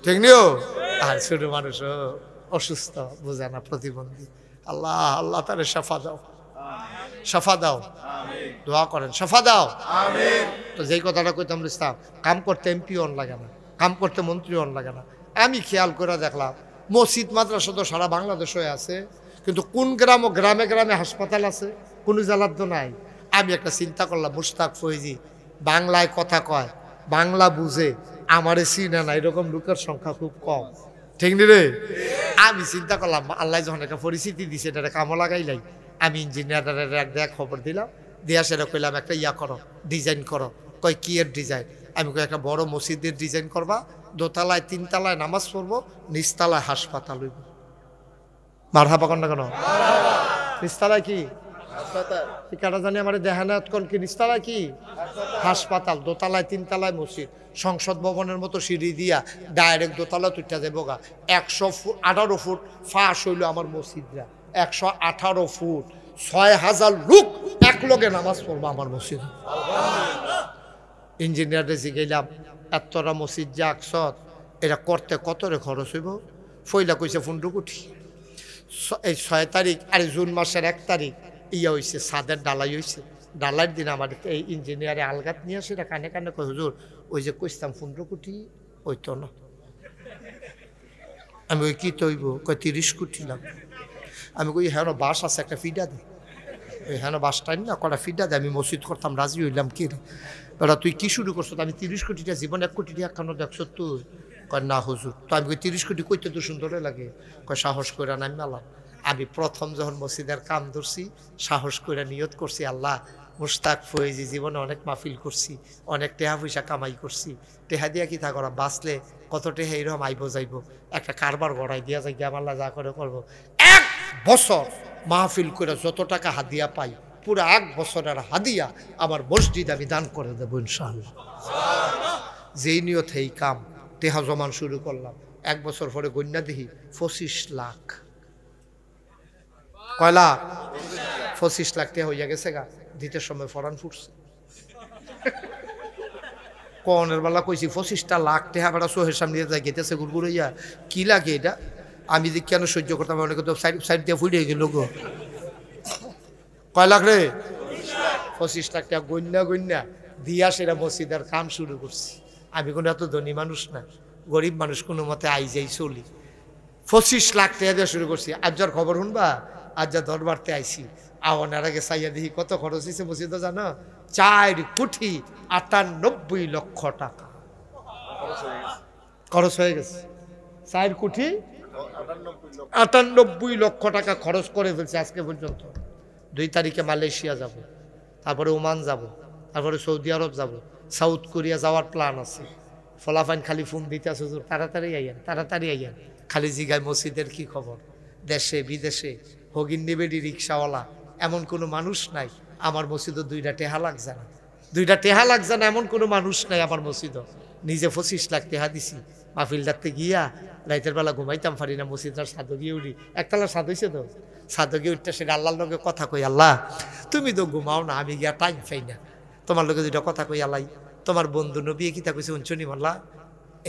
ঠিক নিও। আর ছোট মানুষ অসুস্থ, বোঝে না, প্রতিবন্ধী। আল্লাহ আল্লাহ তারে সাফা দাও, সাফা দাও, দোয়া করেন সাফা দাও। তো যেই কথাটা কইতাম ইসলাম, কাম করতে এমপি অন লাগে না, কাম করতে মন্ত্রী অন লাগে না। আমি খেয়াল করে দেখলাম মসজিদ মাদ্রাসা তো সারা বাংলাদেশে আছে, কিন্তু কোন গ্রামে গ্রামে হাসপাতাল আছে? কোনো জেলার তো নাই। আমি একটা চিন্তা করলাম, মুশতাক ফৈজি বাংলায় কথা কয়, বাংলা বুঝে, আমারে চিনে না এরকম লোকের সংখ্যা খুব কম, ঠিক নি রে? আমি চিন্তা করলাম আল্লাহ যখন একটা পরিস্থিতি দিছে এটা কামো লাগাইলাই, আমি ইঞ্জিনিয়ারের এক দেয়া খবর দিলাম, দিয়া সেটা কইলাম একটা ইয়া করো, ডিজাইন করো। কয় কি এর ডিজাইন? আমি কই একটা বড় মসজিদের ডিজাইন করবা, দোতলায় তিনতলায় নামাজ পড়বো, নিচতলায় হাসপাতাল হইব। মারহাবা কন না কেন? নিচতলায় কি কাটা জানি আমার দেহানাত কোন কি, নিচতলায় কি হাসপাতাল, দোতলায় তিনতলায় মসজিদ, সংসদ ভবনের মতো সিঁড়ি দিয়া ডাইরেক্ট দোতলা তুইটা যাবো গা। 118 ফুট ফাঁস হইল আমার মসজিদরা, 118 ফুট, 6000 লোক এক লগে নামাজ পড়বো আমার মসজিদ। ইঞ্জিনিয়ারে জিগাইলাম এতটা মসজিদ যে আকসত এটা করতে কত রে খরচ হইব? ফইলা কইছে 15 কোটি। এই 6 তারিখ আর জুন মাসের 1 তারিখ ইয়া হয়েছে, ছাদের ডালাই হয়েছে। ডালাইয়ের দিন আমার এই ইঞ্জিনিয়ারে আলগাত নিয়ে আসে, কানে কানে কয় হুজুর ওই যে কইতাম 15 কোটি ওই তো না। আমি ওই কি তৈব? কয় 30 কোটি লাগবে। আমি কই হ্যাঁ বাস আছে একটা ফিডা দে, ওই হ্যাঁ বাসটাই না কটা ফিডা দে, আমি মসজিদ করতাম রাজি হইলাম। কি রে বেটা তুই কি শুরু করছো? আমি 30 কোটিটা জীবন 1 কোটি টাকা কেন দেখছো তুই? কয় না হুজুর। তো আমি কই 30 কোটি কইতে তো সুন্দর লাগে। কয় সাহস করে নামি আলাম। আমি প্রথম যখন মসজিদের কাম ধরছি সাহস করে নিয়ত করছি, আল্লাহ মুশতাক ফৈজি জীবনে অনেক মাহফিল করছি, অনেক টেহা পয়সা কামাই করছি, টেহা দিয়া কি তা করা, বাঁচলে কত টেহা এইরকম আইব যাইব, একটা কারবার গড়াই দিয়া যাই গিয়ে আল্লাহ যা করে করবো। 1 বছর মাহফিল করে যত টাকা হাদিয়া পাই পুরো 1 বছরের হাদিয়া আমার মসজিদ আমি দান করে দেবো ইনশাআল্লাহ। যেই নিয়ত এই কাম টেহা জমান শুরু করলাম। 1 বছর পরে গণ্যা দেখি 25 লাখ। কয় লাখ? 25 লাখ টাকা হইয়া গেছে গা। দিতে সময় ফরান ফুটছে কনের বেলা কইছি 25টা লাখ টাকা বেড়া চোখের সামনে যাই গেতেছে গুড়গুড়াইয়া। কি লাগে এটা? আমি যে কেন সহ্য করতাম, অনেকে তো সাইড দিয়ে ফুটে গেল গো। কয় লাখ রে? 25 লাখ টাকা গণ্যা দিয়া সেটা মসজিদের কাম শুরু করছি। আমি কোনো এত ধনী মানুষ না, গরিব মানুষ, কোনো মতে আই যাই চলি। 25 লাখ টাকা দিয়ে শুরু করছি। আজ যার খবর শুনবা, আজ যা দরবারতে আইছি, আওয়ানের আগে চাইয়া দেখি কত খরচ হয়েছে মসজিদে জানো? 4 কোটি 98 লক্ষ টাকা খরচ হয়ে গেছে। 4 কোটি 98 লক্ষ টাকা খরচ করে ফেলছে আজকে পর্যন্ত। 2 তারিখে মালয়েশিয়া যাব, তারপরে ওমান যাব, তারপরে সৌদি আরব যাব, সাউথ কোরিয়া যাওয়ার প্ল্যান আছে। ফলাফাইন খালি ফোন দিতে আছে, হুজুর তাড়াতাড়ি আইয়েন, তাড়াতাড়ি আইয়েন। খালি জিগায় মসজিদের কি খবর। দেশে বিদেশে হগিন নিবেডি রিক্সাওয়ালা এমন কোনো মানুষ নাই আমার মসজিদও 2টা টেহা লাগছে না, 2টা টেহা লাগছে না এমন কোনো মানুষ নাই আমার মসজিদও। নিজে 25 লাখ টেহা দিছি। মাহফিলদারতে গিয়া রাইতের বেলা ঘুমাইতাম পারি না, মসজিদার ছাদ গিয়ে উঠি। একতলা ছাদ হয়েছে তো, ছাদ গিয়ে উঠতে সেটা আল্লাহর লগে কথা কই, আল্লাহ তুমি তো ঘুমাও না, আমি গিয়া টাইম পাই না, তোমার লগে 2টা কথা কই। আল্লাহ তোমার বন্ধু নবী কিতা কইছে উঞ্চনি মাল্লা,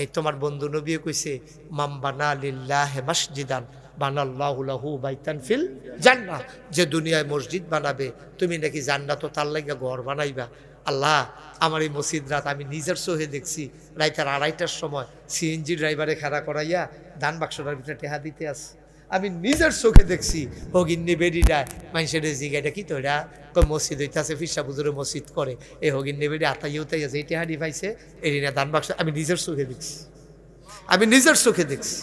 এই তোমার বন্ধু নবী কইছে মাম বানা লিল্লাহি মাসজিদান বানাল্লাহু লাহু বাইতান ফিল জান্নাহ, যে দুনিয়ায় মসজিদ বানাবে তুমি নাকি জান্নাতও তার লাগা ঘর বানাইবা। আল্লাহ আমার এই মসজিদ রাত আমি নিজের চোখে দেখছি, রাইতের 2:30টার সময় সিএনজি ড্রাইভারে খাড়া করাইয়া দান বাক্সটার ভিতরে টেহা দিতে আসে। আমি নিজের চোখে দেখছি হগিন্নি বেডিরা মানুষের জিগাইটা কি তো এটা মসজিদ হইতেছে, ফিরসা বুজুরে মসজিদ করে, এই হগিন্নি বেডি আতাই উতাইয়াছে, এই টেহাডি পাইছে এরিনা দান বাক্স। আমি নিজের চোখে দেখছি, আমি নিজের চোখে দেখছি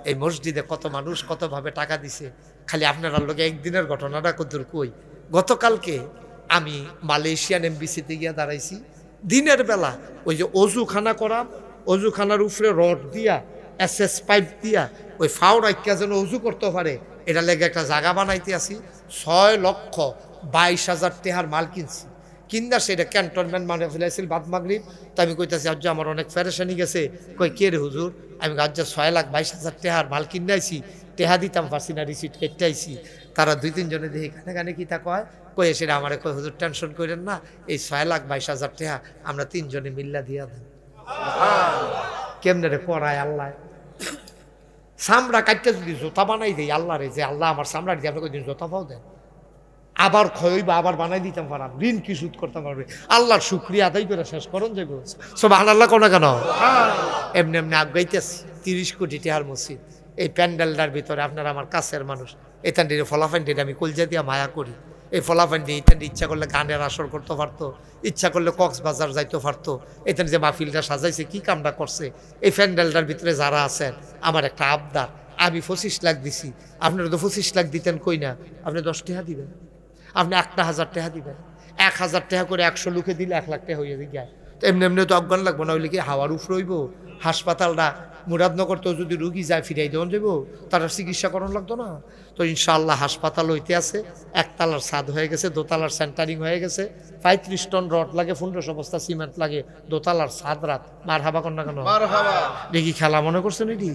এই মসজিদে কত মানুষ কতভাবে টাকা দিছে। খালি আপনার লোকে একদিনের ঘটনাটা কতদূর কই। গতকালকে আমি মালয়েশিয়ান এমবিসিতে গিয়া দাঁড়াইছি, দিনের বেলা ওই যে অজুখানা করা, অজুখানার উপরে রড দিয়া এসএস পাইপ দিয়া ওই ফাও রাখিয়া যেন অজু করতে পারে এটা লেগে একটা জায়গা বানাইতে আসি। 6,22,000 টাকার মাল কিনছি, কিনা সেটা ক্যান্টনমেন্ট মানে ফেলেছিল বাদ মাগরিব। তো আমি কইতাছি আজ আমার অনেক ফেরেশানি গেছে। কই কে রে হুজুর? আমি আজ 6,22,000 টাকার মাল কিনাইছি, টেহা দিতাম পারছি না, রিসিট কেটে আইছি। তারা 2-3 জনে দেখি কানে কানে কি তা কয়, কই সেটা আমার কই হুজুর টেনশন করেন না, এই 6,22,000 টাকা আমরা 3 জনে মিল্লা দিয়া দেন। কেমনে রে পড়ায় আল্লাহ, চামড়া কাটতে যদি জোতা বানাই দেয় আল্লাহ রে, যে আল্লাহ আমার চামড়া দিয়ে আপনাকে দিন জোতা পাও দেন, আবার খয়বা আবার বানাই দিতাম পারাম, ঋণ কি সুদ করতে পারবে। আল্লাহর শুকরিয়া আদায় করে শেষ করুন যে সব আল্লাহ কোনা কেন এমনি এমনি আগাইতেছে। 30 কোটি টাকার মসজিদ, এই প্যান্ডেলটার ভিতরে আপনার আমার কাছের মানুষ, এখান থেকে ফলাফাইন আমি কলজা দিয়া মায়া করি। এই ফলাফল দিয়ে এখানে ইচ্ছা করলে গানের আসর করতে পারতো, ইচ্ছা করলে কক্সবাজার যাইতে পারতো। এখানে যে মাহফিলটা সাজাইছে কি কামটা করছে। এই প্যান্ডেলটার ভিতরে যারা আছেন, আমার একটা আবদার, আমি 25 লাখ দিছি, আপনারা তো 25 লাখ দিতেন কই না, আপনি 10 টাকা দিবেন, আপনি 1,000 টাকা দিবেন। 1,000 টাকা করে 100 লোকে দিলে 1 লাখ টাকা হয়ে যায়। তো এমনি এমনি তো অজ্ঞান লাগবো না, হইলে কি হাওয়ার উফ রইব? হাসপাতালটা মুরাদনগর তো যদি রুগী যায় ফিরাই দেওয়া যাব, তারা চিকিৎসা করানো লাগতো না। তো ইনশাআল্লাহ হাসপাতাল হইতে আছে, একতলার ছাদ হয়ে গেছে, দোতলার সেন্টারিং হয়ে গেছে, 35 টন রড লাগে, 1500 বস্তা সিমেন্ট লাগে, দোতলার ছাদ রাত। মার হাবা কর না কেন? দেখি খেলা মনে করছেন এটি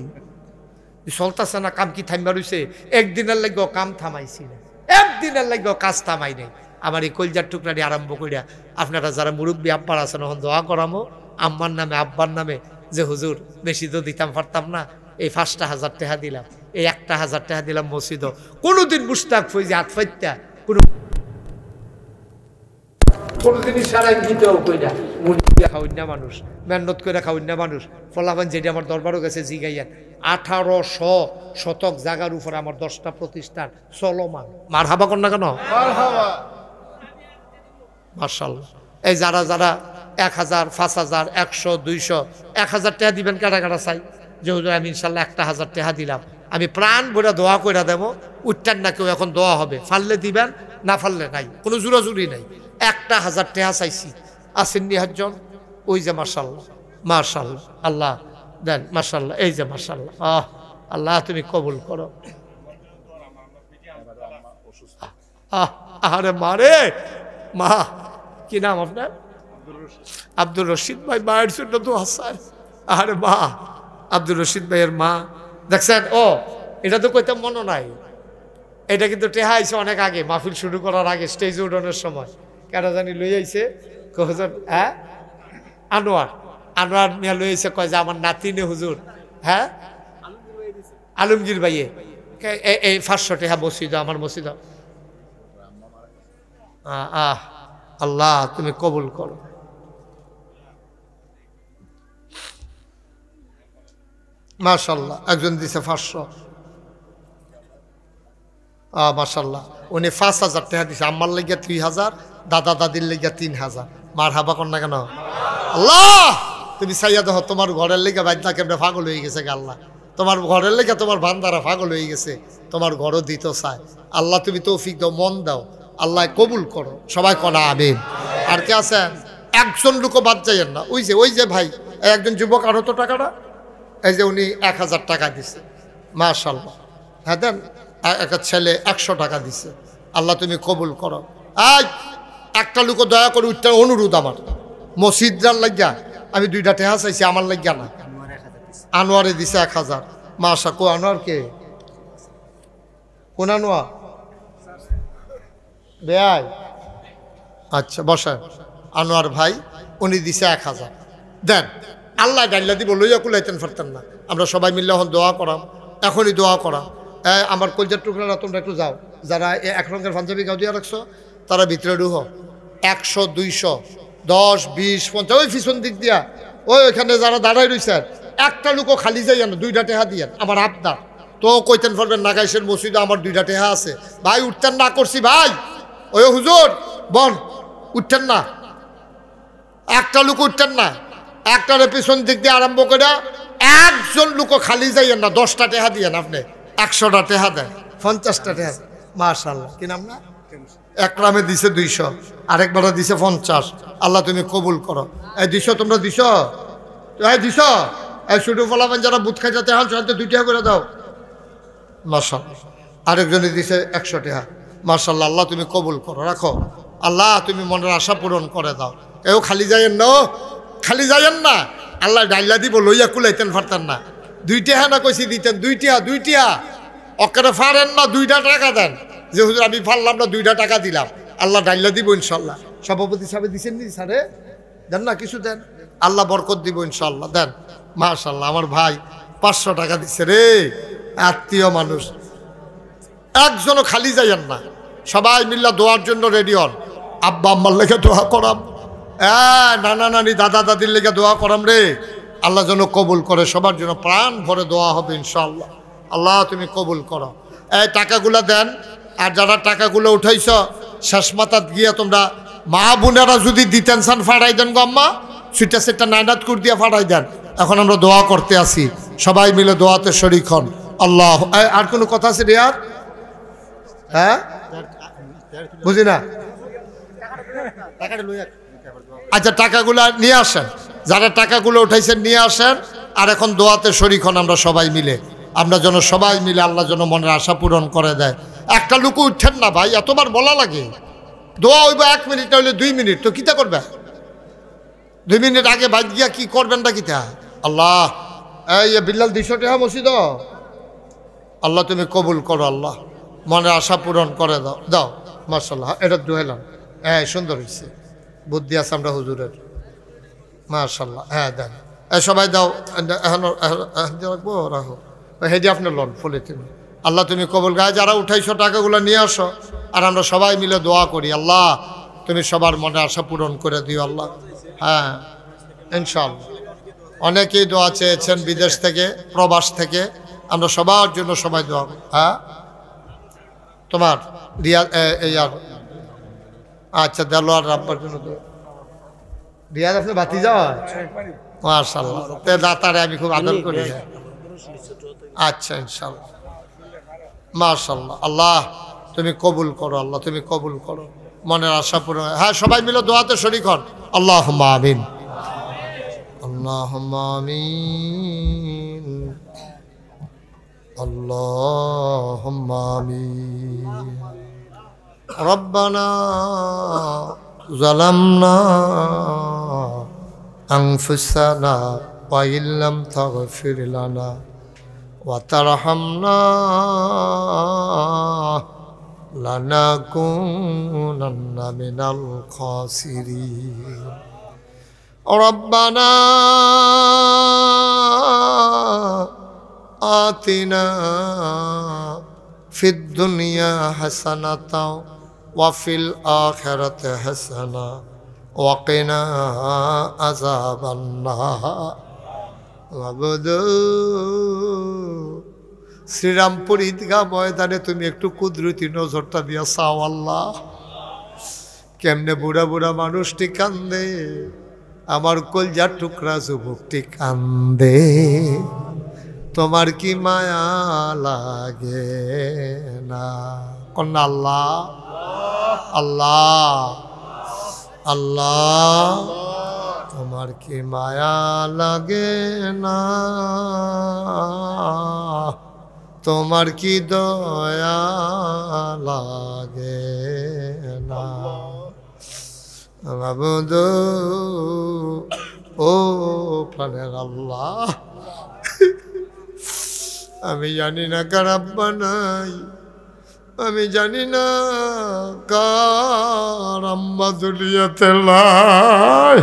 চলতেছে না, কাম কি থামবা রইছে? একদিনের লাগেও কাম থামাইছি না, একদিনের লাগেও কাজ থামাই নাই। আমার এই কলজার টুকরাটি আরম্ভ করিয়া আপনারা যারা মুরব্বী আব্বার আছেন, এখন দোয়া করামো আম্মার নামে আব্বার নামে, যে হুজুর বেশি তো দিতাম পারতাম না, এই 5,000 টাকা দিলাম, এই 1,000 টাকা দিলাম মসজিদও। কোনোদিন মুস্তাক ফইজি হাত ফাইত্যা কোনোদিনই সারাই দিতেও কইরা খাওয়াইনা মানুষ, মেহনত করে খাওয়াইনা মানুষ। ফলাফান যেটি আমার দরবারও গেছে জিগাইয়ান, 1800 শতক জায়গার উপর আমার 10টা প্রতিষ্ঠান চলমান। মার হাবা কর না কেন? মাশাআল্লাহ। এই যারা যারা 1000, 5000, 100, 200, 1000 টাকা দিবেন, কাটা কাটা চাই যে হুজুর আমি ইনশাল্লাহ 1,000 টাকা দিলাম, আমি প্রাণ ভরে দোয়া করে দেবো। উঠতেন না কেউ, এখন দোয়া হবে, ফাললে দিবেন, না ফাললে নাই, কোনো জোরাজুরি নাই। 1,000 টাকা চাইছি, আসেন নিহাজন, ওই যে মাশাআল্লাহ মাশাআল্লাহ, আল্লাহ দেন মাশাআল্লাহ, এই যে মাশাআল্লাহ, আল্লাহ তুমি কবুল করো। আরে মারে মা, কি নাম আপনার? আব্দুর রশিদ ভাই, মায়ের জন্য তো হাসান। আরে মা, আব্দুর রশিদ ভাইয়ের মা দেখছেন। ও এটা তো কইতাম মনে নাই, এটা কিন্তু টেহা আইছে অনেক আগে, মাহফিল শুরু করার আগে স্টেজ উঠানোর সময় কেন জানি লই আইছে, হ্যাঁ আনোয়ার, আনোয়ার মিয়া লই আইছে, কয় যে আমার নাতিনে হুজুর, হ্যাঁ আলমগীর ভাইয়ে এই 500 টাকা মসজিদ, আমার মসজিদ। আল্লাহ তুমি কবুল করো। মাশাআল্লাহ, একজন দিছে 500। মাশাআল্লাহ, উনি 5,000 টাকা দিছে, আমার লাগিয়া 3,000, দাদা দাদির লাগিয়া 3,000। মার হাবা কর না কেন? আল্লাহ তুমি চাইয়া দেখো, তোমার ঘরের লেগে বাচ্চা কেমনে পাগল হয়ে গেছে। আল্লাহ তোমার ঘরের লেগে তোমার বান্দারা পাগল হয়ে গেছে, তোমার ঘরও দিতে চায়। আল্লাহ তুমি তৌফিক দাও, মন দাও, আল্লাহ কবুল করো। সবাই কনা আমিন। আর কে আছেন? একজন লোকও বাদ যাইয়েন না। ওই যে ভাই একজন যুবক, আরো তো টাকাটা, এই যে উনি 1,000 টাকা দিছে, মাশাআল্লাহ। হ্যাঁ দেন, একটা ছেলে 100 টাকা দিছে, আল্লাহ তুমি কবুল করো। একটা লোক দয়া করে উঠতে অনুরোধ, আমার মসজিদার লাগিয়া আমি 2টা টাকা চাইছি, আমার লাগিয়া না। আনোয়ারে দিছে 1,000। মাশা, কো আনোয়ার কে? কোন আনোয়ার? বেয়াই, আচ্ছা বসেন। আনোয়ার ভাই উনি দিছে 1,000। দেন, আল্লাহ ডাইল্লা দিব, লইয়া কুলাইতেন পারতেন না। আমরা সবাই মিললে এখন দোয়া করাম, এখনই দোয়া করা। আমার কলজার টুকরা, তোমরা একটু যাও, যারা এক রঙের পাঞ্জাবি গাও দিয়া রাখছো তারা ভিতরে ঢুকো। 100, 200, 10, 20, 50, ওই পিছন দিক দিয়া, ওইখানে যারা দাঁড়াই রয়েছেন, একটা লোকও খালি যাই না, 2টা টাকা দিয়ে আমার আবদার। তো কইতেন পারবেন, নাগাইশের মসজিদে আমার 2টা টাকা আছে ভাই, উঠতেন না করছি ভাই, ওই হুজুর বন উঠতেন না, একটা লোক উঠতেন না, একটার পিছন দিক দিয়ে আরম্ভ করে একজন লোকও খালি যাইয়েন না। 10টা টাকা দিয়েন, আপনি 100টা টাকা দেন, 50টা টাকা। মাশাআল্লাহ, কি নাম না? একরামে দিছে 200, আরেকবার দিছে 50। আল্লাহ তুমি কবুল করো। এই 200 তোমরা দিছ, এই শুধু ফলাবেন যারা বুথ খাই যাতে হন, 2 টাকা করে দাও। মাশাআল্লাহ, আরেকজনে দিছে 100 টাকা। মাশাআল্লাহ, আল্লাহ তুমি কবুল করো, রাখো। আল্লাহ তুমি মনের আশা পূরণ করে দাও। এও খালি যাইয়েন না, খালি যাইয়েন না, আল্লাহ ডাইলা দিব, লইয়া কুলাইতেন পারতেন না। 2 টাকা না কইছি দিতেন, 2 টাকা অকেরে ফারেন না, 2টা টাকা দেন, যে হুজুর আমি ফারলাম না, 2টা টাকা দিলাম, আল্লাহ ডাইলা দিব ইনশাল্লাহ। সভাপতি সাহেব দিচ্ছেন নি স্যারে? দেন না, কিছু দেন, আল্লাহ বরকত দিব ইনশাল্লাহ। দেন, মাশাআল্লাহ। আমার ভাই 500 টাকা দিচ্ছে রে, আত্মীয় মানুষ, একজনও খালি যাইয়েন না, সবাই মিল্লা দোয়ার জন্য রেডি হন। আব্বা আম্মার লেগে দোয়া করাম, নানা নানি দাদা দাদির লেগে দোয়া করাম রে, আল্লাহ যেন কবুল করে। সবার জন্য প্রাণ ভরে দোয়া হবে ইনশাআল্লাহ। আল্লাহ তুমি কবুল করো। এই টাকাগুলো দেন, আর যারা টাকাগুলো উঠাইছ শেষ মাথাত গিয়া তোমরা মা বোনেরা যদি দিতেন চান ফাড়াই দেন গো আম্মা, সুইটা সেটা নাইনাত করে দিয়া ফাড়াই দেন। এখন আমরা দোয়া করতে আসি, সবাই মিলে দোয়াতে শরীক হন। আল্লাহ, আর কোনো কথা আছে রিয়াদ? হ্যাঁ, বুঝি না। আচ্ছা, টাকাগুলো নিয়ে আসেন, যারা টাকাগুলো উঠাইছেন নিয়ে আসেন। আর এখন দোয়াতে শরীক হন আমরা সবাই মিলে। আমরা যেন সবাই মিলে আল্লাহ যেন মনের আশা পূরণ করে দেয়। একটা লোক উঠছেন না ভাই, এতবার বলা লাগে। দোয়া হইব 1 মিনিট হইলে 2 মিনিট, তো কিতা করবে? 2 মিনিট আগে বাইর গিয়া কি করবেন না কিতা? আল্লাহ, এই বিল্লাল 200 টাকা মসজিদ, আল্লাহ তুমি কবুল করো, আল্লাহ মনের আশা পূরণ করে দাও। দাও, মাশাআল্লাহ, এটা দোয়াইলাম। হ্যাঁ, সুন্দর হয়েছে, বুদ্ধি আছে আমরা হুজুরের, মাশাআল্লাহ। হ্যাঁ দেন, সবাই দাও। এখন রাখবো, রাখো, হেডি আপনার লোন ফুলে তুমি। আল্লাহ তুমি কবুল, গায়ে যারা উঠাইছো টাকাগুলো নিয়ে আসো, আর আমরা সবাই মিলে দোয়া করি। আল্লাহ তুমি সবার মনে আশা পূরণ করে দিও আল্লাহ। হ্যাঁ ইনশাআল্লাহ। অনেকেই দোয়া চেয়েছেন বিদেশ থেকে, প্রবাস থেকে, আমরা সবার জন্য সবাই দোয়া করি। হ্যাঁ, তোমার রিয়াদ এই আর আচ্ছা দেলোয়ার রাব্বার জন্য দোয়া। রিয়াদ আপনি বাতি যাওয়া, মাশাআল্লাহ, তে দাতারে আমি খুব আদর করি। আচ্ছা ইনশাআল্লাহ, মাশাআল্লাহ। আল্লাহ তুমি কবুল করো, আল্লাহ তুমি কবুল করো, মনের আশা পূরণ। হ্যাঁ, সবাই মিলে দোয়াতে শরীক হন। আল্লাহুম্মা আমিন, আল্লাহুম্মা আমিন, আল্লাহুম্মা আমিন। রব্বানা যালামনা আনফুসানা ওয়া ইল্লাম তাগফির লানা ওয়া তারহামনা লানাকুনান্না মিনাল খাসিরিন। রব্বানা আতিনা ফিদ দুনিয়া হাসানাতাও ওয়া ফিল আখিরাতি হাসানা ওয়া কিনা আযাবান্নার। শ্রীরামপুর ঈদগাহ ময়দানে তুমি একটু কুদরতি নজরটা দিয়া চাও আল্লাহ। কেমনে বুড়া বুড়া মানুষটি কান্দে, আমার কলজার টুকরা যুবকটি কান্দে, তোমার কি মায়া লাগে না? কন্যা আল্লাহ, আল্লাহ, আল্লাহ, তোমার কি মায়া লাগে না? তোমার কি দয়া লাগে না? মাবুদ ও প্রাণের আল্লাহ, আমি জানি না কার আব্বা নাই, আমি জানি না কার আম্মা দুনিয়াতে নাই।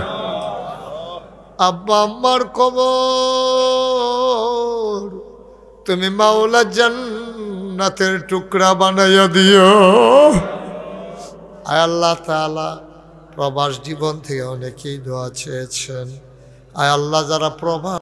আব্বা আম্মার কবর তুমি মাওলা জান্নাতের টুকরা বানাইয়া দিও। আয় আল্লাহ তাআলা, প্রবাস জীবন থেকে অনেকেই দোয়া চেয়েছেন। আয় আল্লাহ, যারা প্রবাস